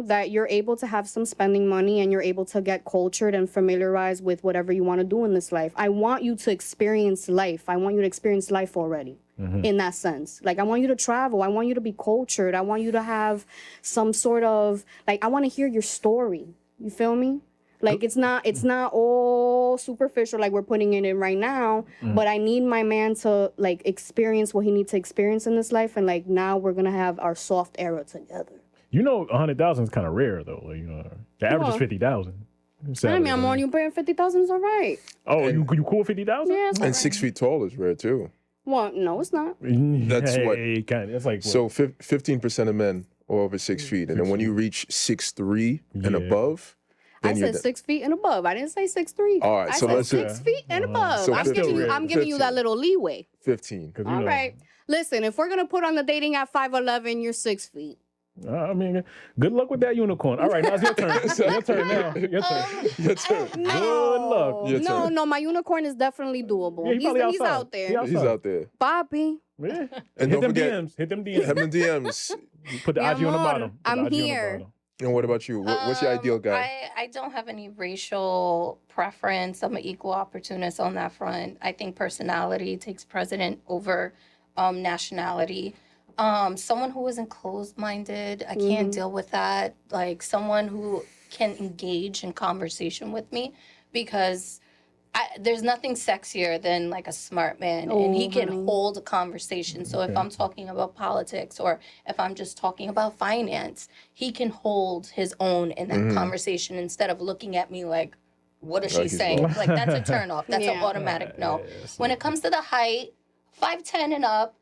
that you're able to have some spending money and you're able to get cultured and familiarized with whatever you want to do in this life. I want you to experience life. I want you to experience life already. In that sense. Like, I want you to travel. I want you to be cultured. I want you to have some sort of, like, I want to hear your story. You feel me? Like, it's not all superficial like we're putting it in right now, but I need my man to, like, experience what he needs to experience in this life, and, like, now we're going to have our soft era together. 100,000 is kind of rare though. Like, the average is 50,000. I mean, I'm on you paying 50,000 is all right. Oh, you cool with 50,000? Yeah, it's all And right. 6 feet tall is rare too. Well, no, it's not. That's what. That's like what? So 15% of men are over 6 feet, and then when you reach 6'3" and above, I then you're said 6 feet and above. I didn't say 6'3". All right, I so said let's say- 6 feet and above. So I'm 15. giving you that 15. little leeway. 15. All right. Listen, if we're gonna put on the dating at 5'11", you're 6 feet. I mean, good luck with that unicorn. All right, now it's your turn. Your turn now. Your turn. Your turn. Good luck. Your turn. No, my unicorn is definitely doable. Yeah, he's He's out there. He's out there. Bobby. Yeah. And Hit don't them forget, DMs. Hit them DMs. have the DMs. Put the Mi IG on the amor, bottom. Put the I'm IG on the here. bottom. And what about you? What's your ideal guy? I don't have any racial preference. I'm an equal opportunist on that front. I think personality takes precedent over nationality. Someone who isn't closed-minded, I can't deal with that. Like, someone who can engage in conversation with me, because there's nothing sexier than, like, a smart man, and he can hold a conversation. So if I'm talking about politics, or if I'm just talking about finance, he can hold his own in that conversation instead of looking at me like, what is she saying? Like, that's a turn off. That's an automatic no. When it comes to the height, 5'10" and up,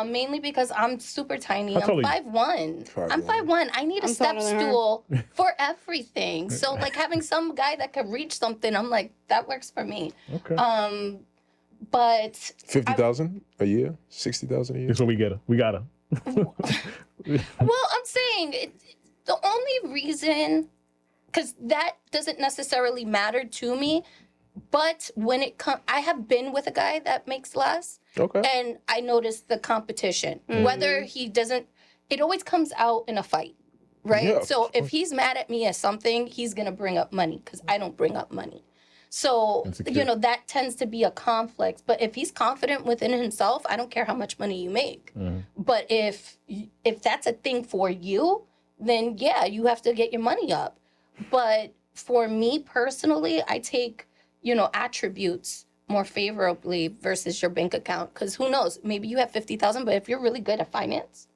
mainly because I'm super tiny. I'm 5'1". I'm 5'1". I need a step stool for everything. So, like, having some guy that could reach something, I'm like, that works for me. Okay. But 50,000 a year? 60,000 a year? That's what we get her. We got her. well, I'm saying the only reason, because that doesn't necessarily matter to me. But when it comes, I have been with a guy that makes less. Okay. And I noticed the competition. Whether he doesn't, it always comes out in a fight, right? Yeah, So if he's mad at me at something, he's going to bring up money, because I don't bring up money. So, that tends to be a conflict. But if he's confident within himself, I don't care how much money you make. But if that's a thing for you, then yeah, you have to get your money up. But for me personally, I take attributes more favorably versus your bank account. Because who knows? Maybe you have 50,000, but if you're really good at finance,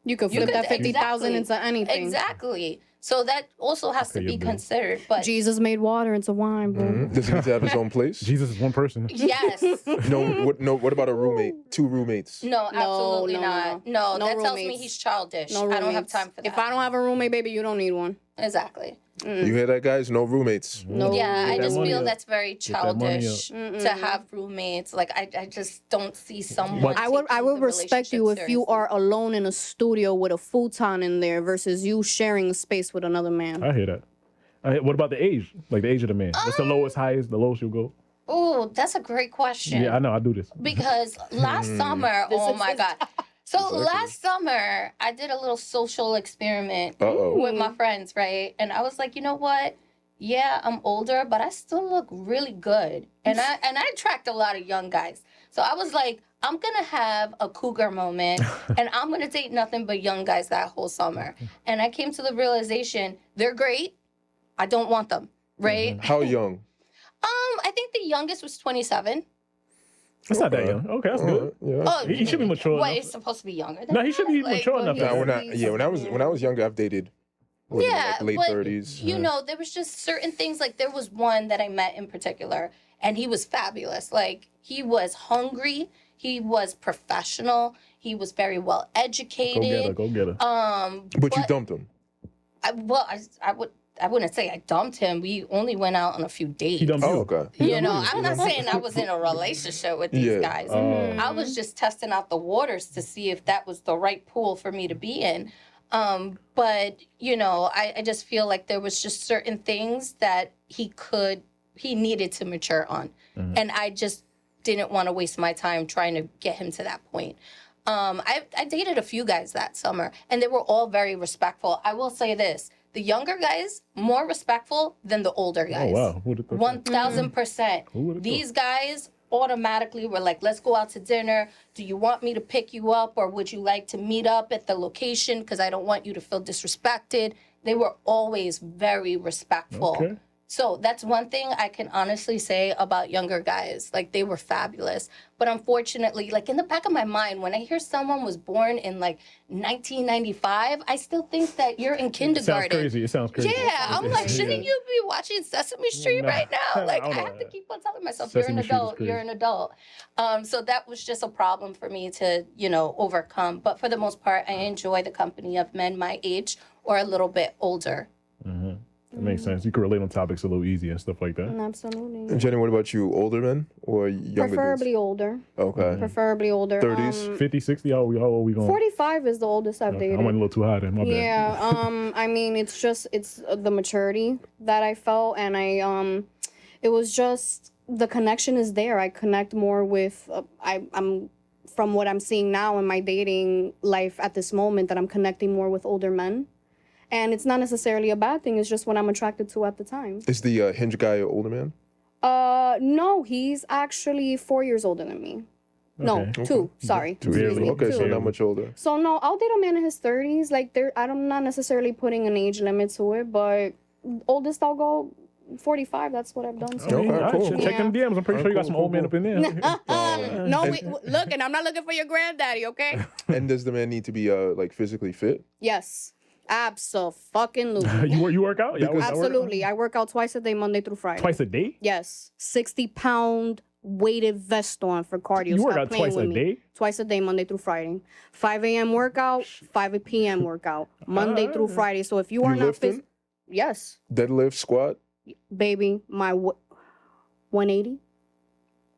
you could flip that 50,000 into anything. Exactly. So that also has to be considered. But Jesus made water into wine, bro. Does he need to have his own place? Jesus is one person. yes. What about a roommate? 2 roommates? No, absolutely not. No, that tells me roommates. he's childish. No I don't have roommates. time for that. If I don't have a roommate, baby, you don't need one. Exactly. You hear that, guys? No roommates. No. Yeah, I that just money feel up. that's very Get that money childish to have roommates. Like, I just don't see someone. I would taking the respect you if relationship you seriously. are alone in a studio with a futon in there versus you sharing a space with another man. I hear that. What about the age? Like the age of the man? What's the lowest, highest, the lowest you'll go? Oh, that's a great question. Yeah, I know. I do this. Because last summer, oh my God. So Exactly. last summer, I did a little social experiment with my friends, right? And I was like, you know what? Yeah, I'm older, but I still look really good. And I attract a lot of young guys. So I was like, I'm going to have a cougar moment and I'm going to date nothing but young guys that whole summer. And I came to the realization, they're great. I don't want them, right? How young? I think the youngest was 27. It's not that young. Okay, that's good. Yeah. Oh, He should be mature What, enough. he's supposed to be younger than No, he should be that? Like, mature enough. Nah, Yeah. when I was younger, I've dated like late but, 30s. You know, there was just certain things. Like there was one that I met in particular, and he was fabulous. Like he was hungry, he was professional, he was very well educated. Go get her. But you dumped him. I wouldn't say I dumped him. We only went out on a few dates. He dumped Oh, you. okay. You know, I'm not saying I was in a relationship with these Yeah. guys. Oh. I was just testing out the waters to see if that was the right pool for me to be in. But, you know, I just feel like there was just certain things that he needed to mature on. And I just didn't want to waste my time trying to get him to that point. I dated a few guys that summer, and they were all very respectful. I will say this. The younger guys, more respectful than the older guys. Oh, wow. Who would've thought that? 1,000%. Who would've These guys automatically were like, let's go out to dinner. Do you want me to pick you up, or would you like to meet up at the location? Because I don't want you to feel disrespected. They were always very respectful. Okay. So that's one thing I can honestly say about younger guys. Like, they were fabulous. But unfortunately, like, in the back of my mind, when I hear someone was born in, like, 1995, I still think that you're in kindergarten. It sounds crazy. Yeah, I'm like, shouldn't you be watching Sesame Street right now? Like, I have to keep on telling myself, Sesame Street is you're an adult. So that was just a problem for me to, you know, overcome. But for the most part, I enjoy the company of men my age or a little bit older. That makes sense. You can relate on topics a little easier and stuff like that. Absolutely. Jenny, what about you? Older men or younger Preferably dudes? older. Okay. Preferably older. 30s? 50, 60, how old are we going? 45 is the oldest I've Okay, dated. I went a little too high then, my bad. Yeah, I mean, it's the maturity that I felt, and it was just, the connection is there. I connect more with, I'm, from what I'm seeing now in my dating life at this moment, that I'm connecting more with older men. And it's not necessarily a bad thing, it's just what I'm attracted to at the time. Is the Hinge guy an older man? No, he's actually 4 years older than me. No, Okay. 2, sorry. Two Excuse years. me, Okay, so 2. not much older. So no, I'll date a man in his 30s. Like, I'm not necessarily putting an age limit to it, but oldest I'll go 45. That's what I've done. So. Okay, Okay, cool. Check them DMs. I'm pretty sure you got some old men up in there. No, look, and I'm not looking for your granddaddy, okay? And does the man need to be like physically fit? Yes, absolutely. you work out? Yeah, I work out. Absolutely. I work out twice a day, Monday through Friday. Twice a day? Yes, 60-pound weighted vest on for cardio. You work Stop out playing twice with a me. day? Twice a day, Monday through Friday. 5 a.m. workout, 5 p.m. workout, Monday through Friday. So if you are You not lifting? yes, Deadlift, squat? baby, my 180.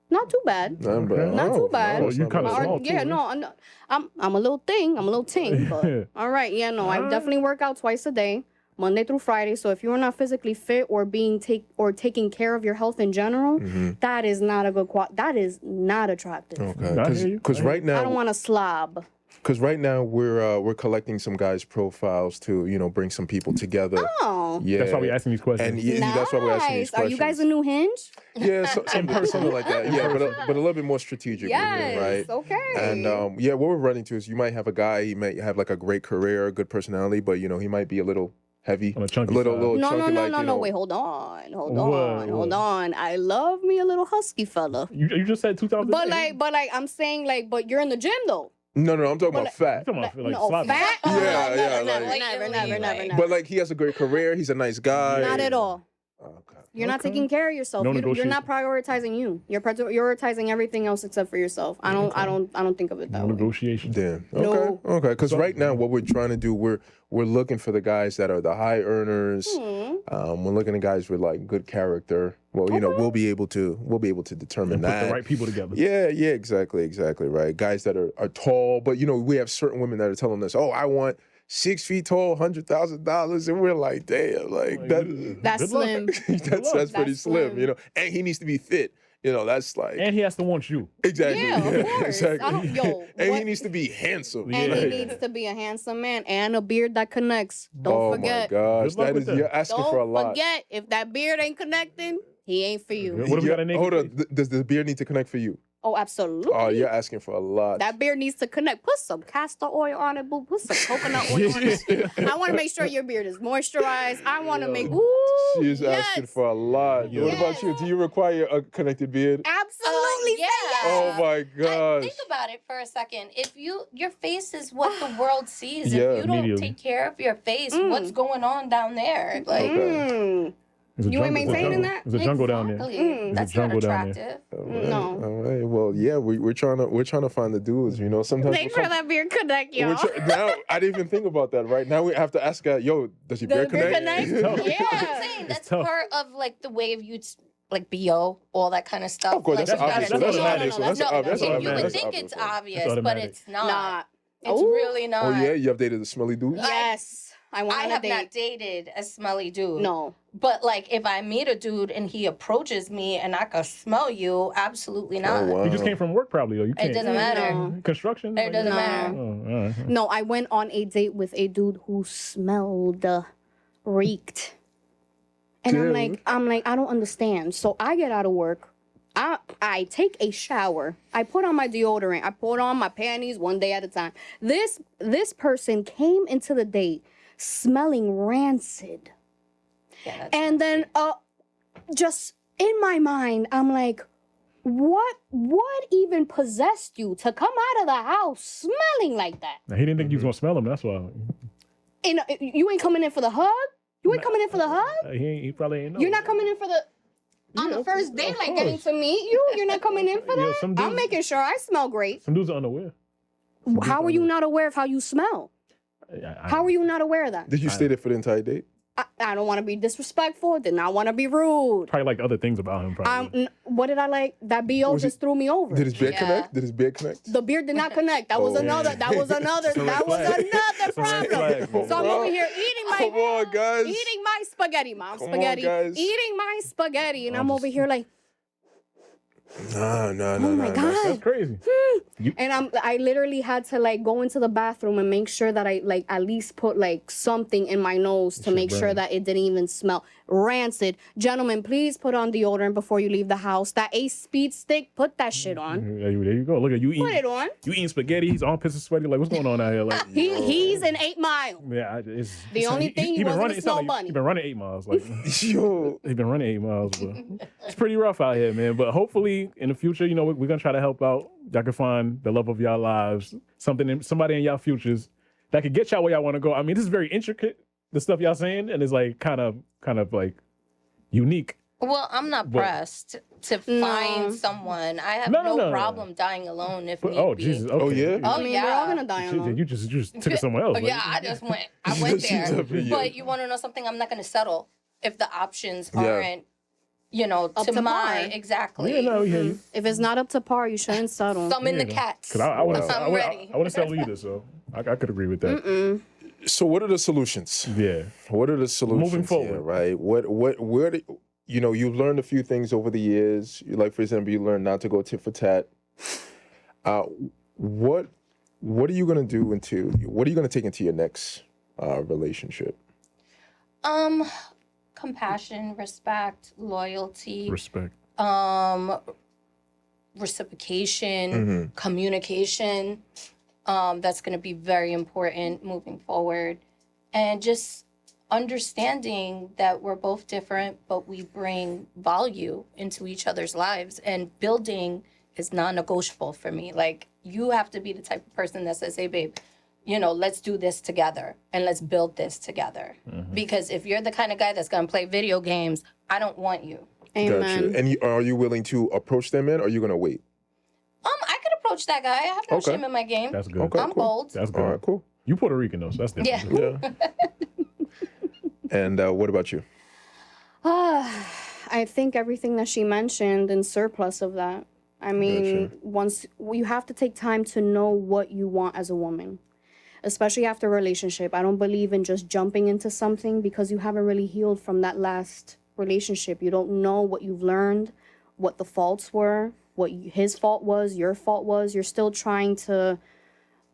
Not too bad. Not bad. Not too bad. Oh, you kinda My small too, yeah, eh? no, I'm a little thing. I'm a little ting. But all right, yeah, no, I definitely work out twice a day, Monday through Friday. So if you're not physically fit or taking care of your health in general, that is not a good that is not attractive. Okay. I hear you. Because right I now, don't want to slob. Because right now we're collecting some guys' profiles to bring some people together. Oh, Yeah, That's why we asking these questions. And yeah, that's why we're asking these nice. Are questions. you guys a new Hinge? Yeah, something like that. Yeah, but a little bit more strategic. Yes. Right. Okay. And yeah, what we're running to is you might have a guy. He might have like a great career, good personality, but he might be a little heavy, On the chunky little side. No, chunky. no. Wait, hold on. What? Hold on. I love me a little husky fella. You just said 2000. But like, I'm saying but you're in the gym though. No, I'm talking about fat. Talking about like No, sloppy. fat? Yeah, Never. But like he has a great career. He's a nice guy. Not at all. Okay. You're not taking care of yourself. No You're negotiation. not prioritizing you. You're prioritizing everything else except for yourself. I don't think of it that No way. negotiation. Damn. Okay. No. Okay. Because right now, what we're trying to do, we're looking for the guys that are the high earners. We're looking at guys with like good character. Well, we'll be able to determine Put that. the right people together. Yeah, exactly, right. Guys that are tall, but we have certain women that are telling us, "Oh, I want 6 feet tall, $100,000," and we're like, "Damn, like that." That's Good luck. slim. that's pretty That's slim, slim. And he needs to be fit. that's like And he has to want you. exactly. Yeah, of course. Exactly. Yo, and what- he needs to be handsome. And he Right? needs to be a handsome man and a beard that connects. Don't forget. Oh my gosh, Good luck that with is that. you're asking for a Don't lot. forget, if that beard ain't connecting, he ain't for you. What if we got a naked Hold on, face? does the beard need to connect for you? Oh, absolutely. Oh, you're asking for a lot. That beard needs to connect. Put some castor oil on it, boo. Put some coconut oil on it. I want to make sure your beard is moisturized. I want to make. Ooh, She's asking yes. for a lot. What about you? Do you require a connected beard? Absolutely. Yeah. Say yes. Oh my gosh. Think about it for a second. If your face is what the world sees, Yeah, if you don't immediately. take care of your face, what's going on down there? Like, Okay. There's a You ain't jungle- maintaining that? There's a jungle down there. exactly. Mm. That's There's a not jungle down there. attractive. All right. No. All right. Well, yeah, we're trying to find the dudes. Sometimes Make sure that beard connect, y'all. now I didn't even think about that. Right now we have to ask her, yo, does your beard The beard connect? connect? tough. Yeah. I'm saying that's tough. part of like the way of you, like BO, all that kind of stuff. Of course, like, that's you obvious. gotta- That's no, automatic. no, no, That's no, obvious. you That's would think obvious. it's That's obvious, but automatic. it's not. Nah. It's Ooh. really not. Oh yeah, you have dated a smelly dude? Yes. I went I on a have date. not dated a smelly dude. No. But like, if I meet a dude and he approaches me and I can smell you, absolutely not. Oh wow. You just came from work probably, or you can't. It doesn't matter. No. Construction? It doesn't No. matter. Oh, all right. No, I went on a date with a dude who smelled reeked. And Dude. I'm like, I don't understand. So I get out of work. I take a shower. I put on my deodorant. I put on my panties one day at a time. This person came into the date smelling rancid. Yeah, that's And then just in my mind, I'm like, what even possessed you to come out of the house smelling like that? Now, he didn't think you was gonna smell him. That's why. And you ain't coming in for the hug? You ain't coming in for the hug? He probably ain't know. You're not coming in for the on the first date, of like getting course. to meet you. You're not coming in for Yeah, that. some I'm dudes- making sure I smell great. Some dudes are unaware. How are you not aware of how you smell? How are you not aware of that? Did you stay there for the entire date? I don't want to be disrespectful. Did not want to be rude. Probably like other things about him. Probably. What did I like? That BO Was just threw me over. Did his beard Yeah. connect? Did his beard connect? The beard did not connect. That was Oh. another. That was another. It's a red That was flag. another It's a red problem. flag. So I'm Bro. over here eating Come my on, guys. eating my spaghetti, mom. Come on, Spaghetti. guys. Eating my spaghetti, and I'm I'm just- over here like, No. oh my god. That's crazy. And I literally had to like go into the bathroom and make sure that I like at least put like something in my nose to shit make sure burning. that it didn't even smell rancid. Gentlemen, please put on deodorant before you leave the house. That Ace Speed Stick, put that shit on. There you go. Look at you Put it eating. on. You eating spaghetti. He's all pissed and sweaty. Like, what's going on out here? Like, He's an 8 Mile. yeah, it's The it's only thing he been wasn't running. a It's not snow like bunny. He been running 8 miles. Like, Yo. he's been running 8 miles. But it's pretty rough out here, man. But hopefully in the future, we're gonna try to help out. Y'all can find the love of y'all lives, somebody in y'all futures that could get y'all where y'all want to go. I mean, this is very intricate, the stuff y'all saying, and it's like kind of like unique. Well, I'm not But- pressed to find someone. I have no problem dying alone if need Oh be. Jesus! Okay. Oh, yeah? I mean, we're all gonna die You, alone. you just took it somewhere else. Oh, yeah, I just went. I went She's there. up for you. But you want to know something? I'm not going to settle if the options Yeah. aren't, Up to to my par. exactly. Yeah, no, yeah. You, If it's not up to par, you shouldn't settle. So I'm in the yeah. cats. Cause I wouldn't, Wow. I I'm wouldn't, ready. I wouldn't settle either. So I could agree with that. So what are the solutions? Yeah. What are the solutions Moving forward. here, right? Where do, you've learned a few things over the years. Like, for example, you learned not to go tit for tat. What are you gonna do what are you gonna take into your next relationship? Compassion, respect, loyalty, Respect. reciprocation, communication. That's going to be very important moving forward. And just understanding that we're both different, but we bring value into each other's lives. And building is non-negotiable for me. Like, you have to be the type of person that says, hey, babe, let's do this together and let's build this together. Because if you're the kind of guy that's going to play video games, I don't want you. Amen. Gotcha. And are you willing to approach them in, or are you gonna wait? I could approach that guy. I have no Okay. shame in my game. That's good. Okay. I'm cool. bold. That's good. All right, cool. You Puerto Rican though, so that's different. Yeah. Yeah. And what about you? I think everything that she mentioned in surplus of that. I mean, you have to take time to know what you want as a woman, especially after a relationship. I don't believe in just jumping into something because you haven't really healed from that last relationship. You don't know what you've learned what the faults were, what his fault was, your fault was. You're still trying to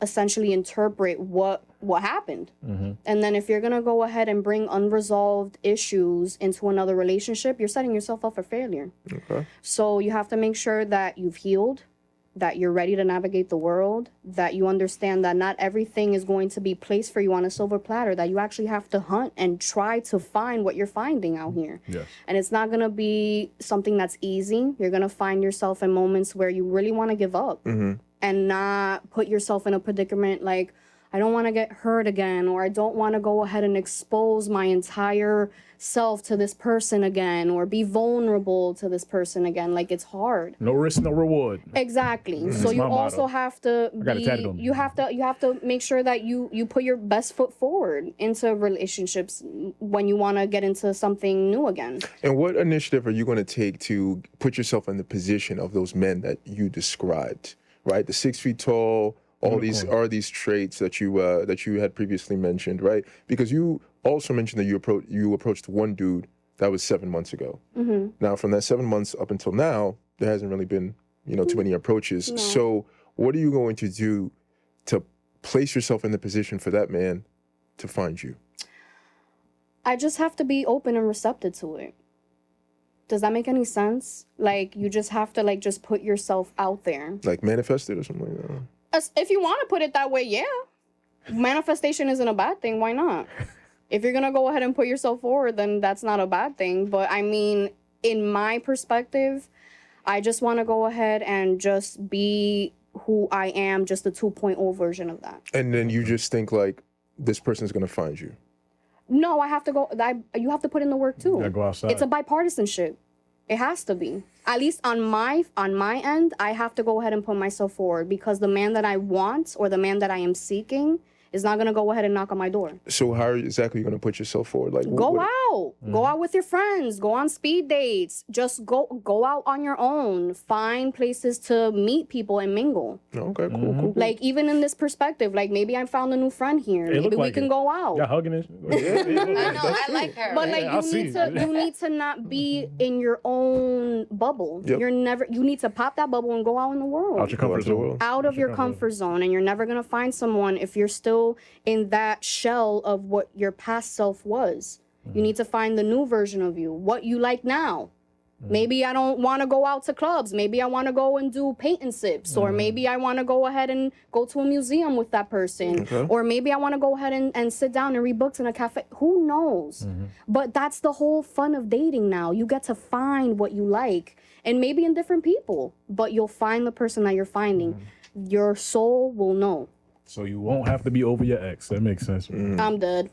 essentially interpret what happened. And then if you're going to go ahead and bring unresolved issues into another relationship, you're setting yourself up for failure. Okay. So you have to make sure that you've healed, that you're ready to navigate the world, that you understand that not everything is going to be placed for you on a silver platter, that you actually have to hunt and try to find what you're finding out here. Yes. And it's not going to be something that's easy. You're going to find yourself in moments where you really want to give up and not put yourself in a predicament like, I don't want to get hurt again, or I don't want to go ahead and expose my entire self to this person again, or be vulnerable to this person again. Like, it's hard. No risk, no reward. Exactly. So you my also motto. have to got it tatted on me. you have to make sure that you put your best foot forward into relationships when you want to get into something new again. And what initiative are you going to take to put yourself in the position of those men that you described, right? The 6 feet tall, all these are these traits that you had previously mentioned, right? Because you also mentioned that you approached one dude that was 7 months ago. Now, from that 7 months up until now, there hasn't really been too many approaches. No. So, what are you going to do to place yourself in the position for that man to find you? I just have to be open and receptive to it. Does that make any sense? Like, you just have to just put yourself out there. Like manifest it or something like that? If you want to put it that way, yeah. Manifestation isn't a bad thing. Why not? If you're going to go ahead and put yourself forward, then that's not a bad thing. But I mean, in my perspective, I just want to go ahead and just be who I am, just the 2.0 version of that. And then you just think like, this person's going to find you. No, I have to go. You have to put in the work too. You gotta go outside. It's a bipartisanship. It has to be. At least on my end, I have to go ahead and put myself forward, because the man that I want or the man that I am seeking is not going to go ahead and knock on my door. So how exactly are you going to put yourself forward? Like Go out. Go out with your friends. Go on speed dates. Just go out on your own. Find places to meet people and mingle. Okay, cool. Like, even in this perspective, like, maybe I found a new friend here. It Maybe look we like can it. go out. Y'all hugging it? I know, I like her. But like, Yeah, I'll see. you need to not be in your own bubble. Yep. You need to pop that bubble and go out in the world. Out your comfort zone. Out of your comfort zone. And you're never gonna find someone if you're still in that shell of what your past self was. You need to find the new version of you, what you like now. Maybe I don't want to go out to clubs. Maybe I want to go and do paint and sips. Or maybe I want to go ahead and go to a museum with that person. Or maybe I want to go ahead and sit down and read books in a cafe. Who knows? But that's the whole fun of dating now. You get to find what you like. And maybe in different people. But you'll find the person that you're finding. Your soul will know. So you won't have to be over your ex. That makes sense. I'm dead.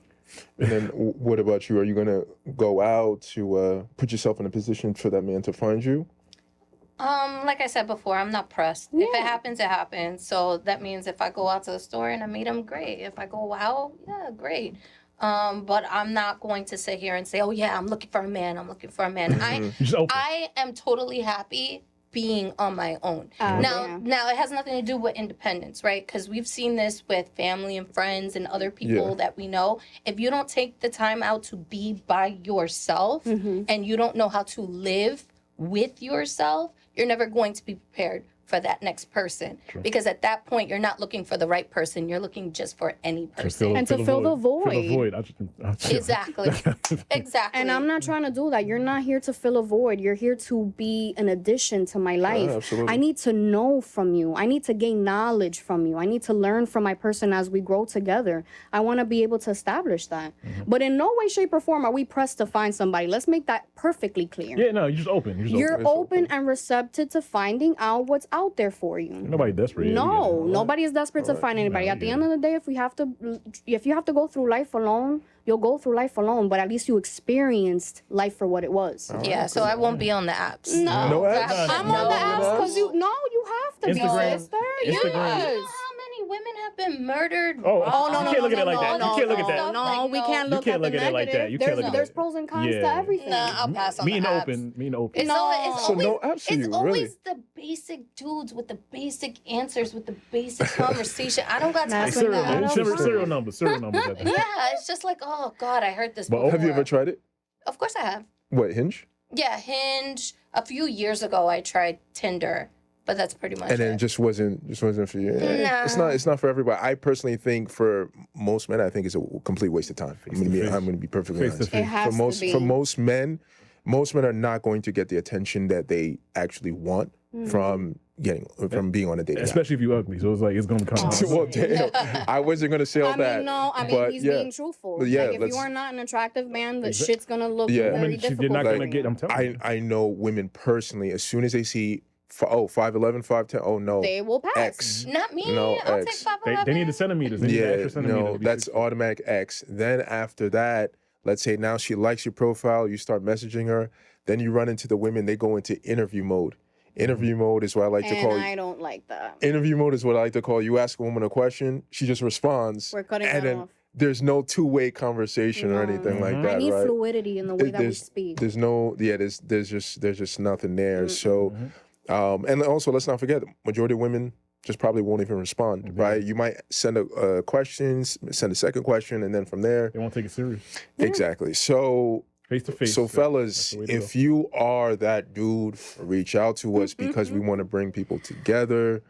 And then what about you? Are you going to go out to put yourself in a position for that man to find you? Like I said before, I'm not pressed. If it happens, it happens. So that means if I go out to the store and I meet him, great. If I go out, yeah, great. But I'm not going to sit here and say, oh yeah, I'm looking for a man. I'm looking for a man. I am totally happy being on my own. Now it has nothing to do with independence, right? Because we've seen this with family and friends and other people that we know. If you don't take the time out to be by yourself and you don't know how to live with yourself, you're never going to be prepared for that next person. True. Because at that point, you're not looking for the right person. You're looking just for any person. And to fill the void. Fill the void. Exactly. Exactly. And I'm not trying to do that. You're not here to fill a void. You're here to be an addition to my life. Absolutely. I need to know from you. I need to gain knowledge from you. I need to learn from my person as we grow together. I want to be able to establish that. But in no way, shape, or form are we pressed to find somebody. Let's make that perfectly clear. Yeah, no, you're just open. You're open and receptive to finding out what's out there for you. Nobody desperate. No, nobody is desperate to find anybody. At the end of the day, if you have to go through life alone, you'll go through life alone. But at least you experienced life for what it was. Yeah, so I won't be on the apps. No apps? I'm on the apps because you have to Instagram. be, sister. Instagram. Yes. You know how many women have been murdered? Oh, no, you can't look at it like that. You can't look at that. No, we can't look at the negative. There's pros and cons to everything. Nah, I'll pass on the apps. Me and open. It's always, So no apps for it's you, always really? the basic dudes with the basic answers, with the basic conversation. I don't got time for Serial that. serial numbers. I think. Yeah, it's just like, oh God, I heard this But before. Have you ever tried it? Of course I have. What, Hinge? Yeah, Hinge. A few years ago, I tried Tinder, but that's pretty much And it. then it just wasn't for you. Nah. It's not for everybody. I personally think for most men, I think it's a complete waste of time. I'm gonna be perfectly honest. It has to be. For most men are not going to get the attention that they actually want from being on a dating app. Especially if you're ugly. So it's like, it's going to come out. Well, damn. I wasn't going to say all that. He's being truthful. Yeah, like, if you are not an attractive man, the shit's going to look Yeah. very difficult. You're not for going to you. get, I'm telling you. I know women personally, as soon as they see, 5'11", 5'10", oh no. They will pass. X. Not me. No, I'll X. take 5'11". They need the centimeters. They need the extra centimeters. No, that's automatic X. Then after that, let's say now she likes your profile, you start messaging her, then you run into the women, they go into interview mode. Interview mode is what I like to call. I don't like that. Interview mode is what I like to call. You ask a woman a question, she just responds. We're cutting and that then off. There's no two-way conversation or anything like that, I need right? fluidity in the way that we speak. There's no, there's just nothing there. So, and also let's not forget, the majority of women just probably won't even respond, right? You might send a question, send a second question, and then from there, They won't take it serious. exactly. So. Face to face. So fellas, if you are that dude, reach out to us because we want to bring people together.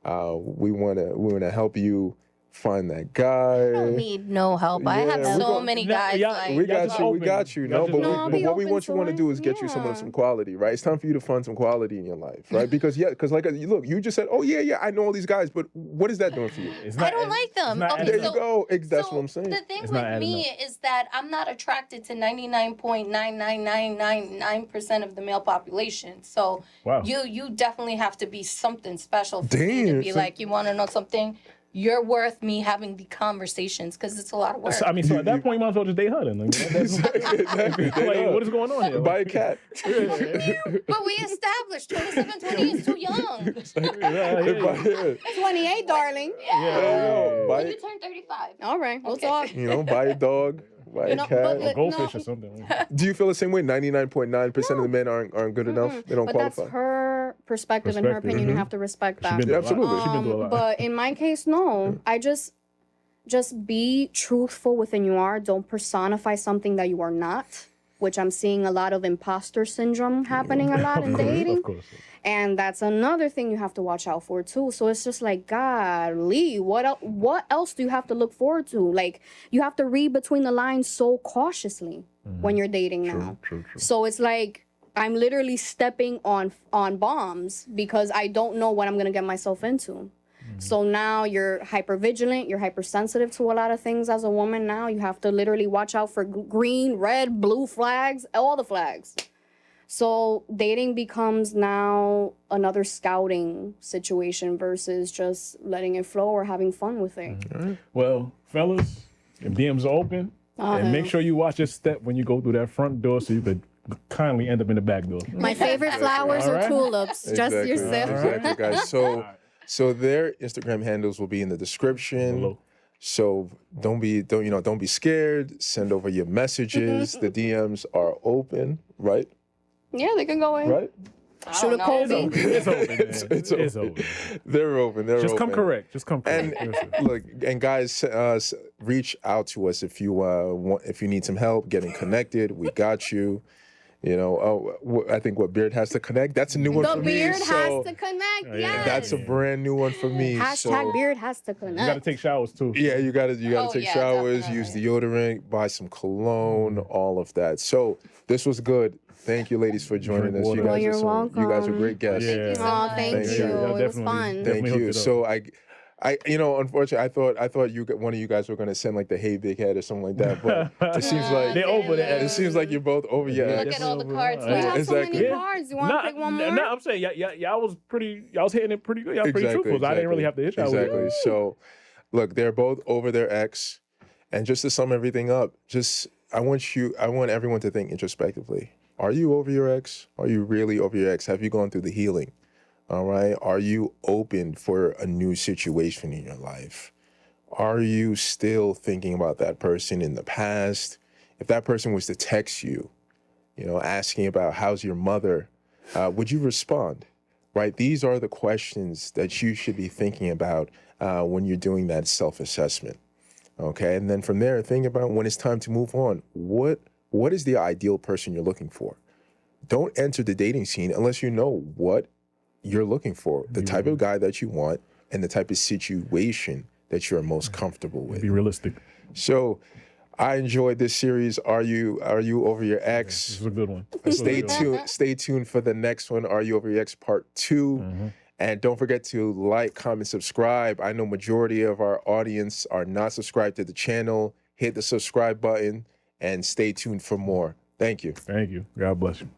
We want to help you find that guy. I don't need no help. I have so many guys. We got you. No, but what we want you to do is get you some quality, right? It's time for you to find some quality in your life, right? Because like look, you just said, oh yeah, I know all these guys, but what is that doing for you? I don't like them. Okay, there you go. That's what I'm saying. The thing with me is that I'm not attracted to 99.99999% of the male population. So you definitely have to be something special for me to be like, you want to know something? You're worth me having the conversations because it's a lot of work. So, at that point, you might as well just date her then. Like, exactly. Like, what is going on here? Buy a cat. But we established 27, 20 is too young. 28, darling. When you turn 35. All right, we'll talk. Buy a dog. Buy a cat. A goldfish or something. Do you feel the same way? 99.9% of the men aren't good enough. They don't qualify. That's her perspective and her opinion. You have to respect that. Absolutely. But in my case, no. I just be truthful within you are. Don't personify something that you are not, which I'm seeing a lot of imposter syndrome happening a lot in dating. Of course. And that's another thing you have to watch out for too. So it's just like, golly, what else do you have to look forward to? Like, you have to read between the lines so cautiously when you're dating now. True. So it's like I'm literally stepping on bombs because I don't know what I'm gonna get myself into. So now you're hyper vigilant, you're hypersensitive to a lot of things as a woman now. You have to literally watch out for green, red, blue flags, all the flags. So dating becomes now another scouting situation versus just letting it flow or having fun with it. Well, fellas, if DMs are open, and make sure you watch your step when you go through that front door so you could kindly end up in the back door. My favorite flowers are tulips. Just yourself. Exactly, guys. So their Instagram handles will be in the description. Hello. So don't be scared. Send over your messages. The DMs are open, right? Yeah, they can go in. Right? Shoot a Kobe. It's open. It's open. They're open. Just come correct. And look, and guys, reach out to us if you need some help getting connected. We got you. I think Beard has to connect. That's a new one for me. The Beard has to connect. Yes. That's a brand new one for me. Hashtag Beard has to connect. You got to take showers too. Yeah, you got to take showers, definitely. use deodorant, buy some cologne, all of that. So this was good. Thank you, ladies, for joining us. You guys you're welcome. You guys are great guests. Thank you. It was fun. Thank you. So I unfortunately, I thought one of you guys were gonna send like the "Hey Big Head" or something like that, but it seems like they're over there. It seems like you're both over your Look at all the cards. We have so many Exactly. cards. You want to pick one more? No, I'm saying y'all was hitting it pretty good. Y'all pretty truthful. So I didn't really have to hit y'all with it. Exactly. So, look, they're both over their ex, and just to sum everything up, I want everyone to think introspectively. Are you over your ex? Are you really over your ex? Have you gone through the healing? All right. Are you open for a new situation in your life? Are you still thinking about that person in the past? If that person was to text you, asking about how's your mother, would you respond? Right? These are the questions that you should be thinking about when you're doing that self-assessment. Okay. And then from there, think about when it's time to move on. What is the ideal person you're looking for? don't enter the dating scene unless you know what you're looking for, the type of guy that you want, and the type of situation that you're most comfortable with. Be realistic. So I enjoyed this series. Are you over your ex? This is a good one. Stay tuned for the next one. Are you over your ex part 2? Mm-hmm. And don't forget to like, comment, subscribe. I know majority of our audience are not subscribed to the channel. Hit the subscribe button and stay tuned for more. Thank you. Thank you. God bless you.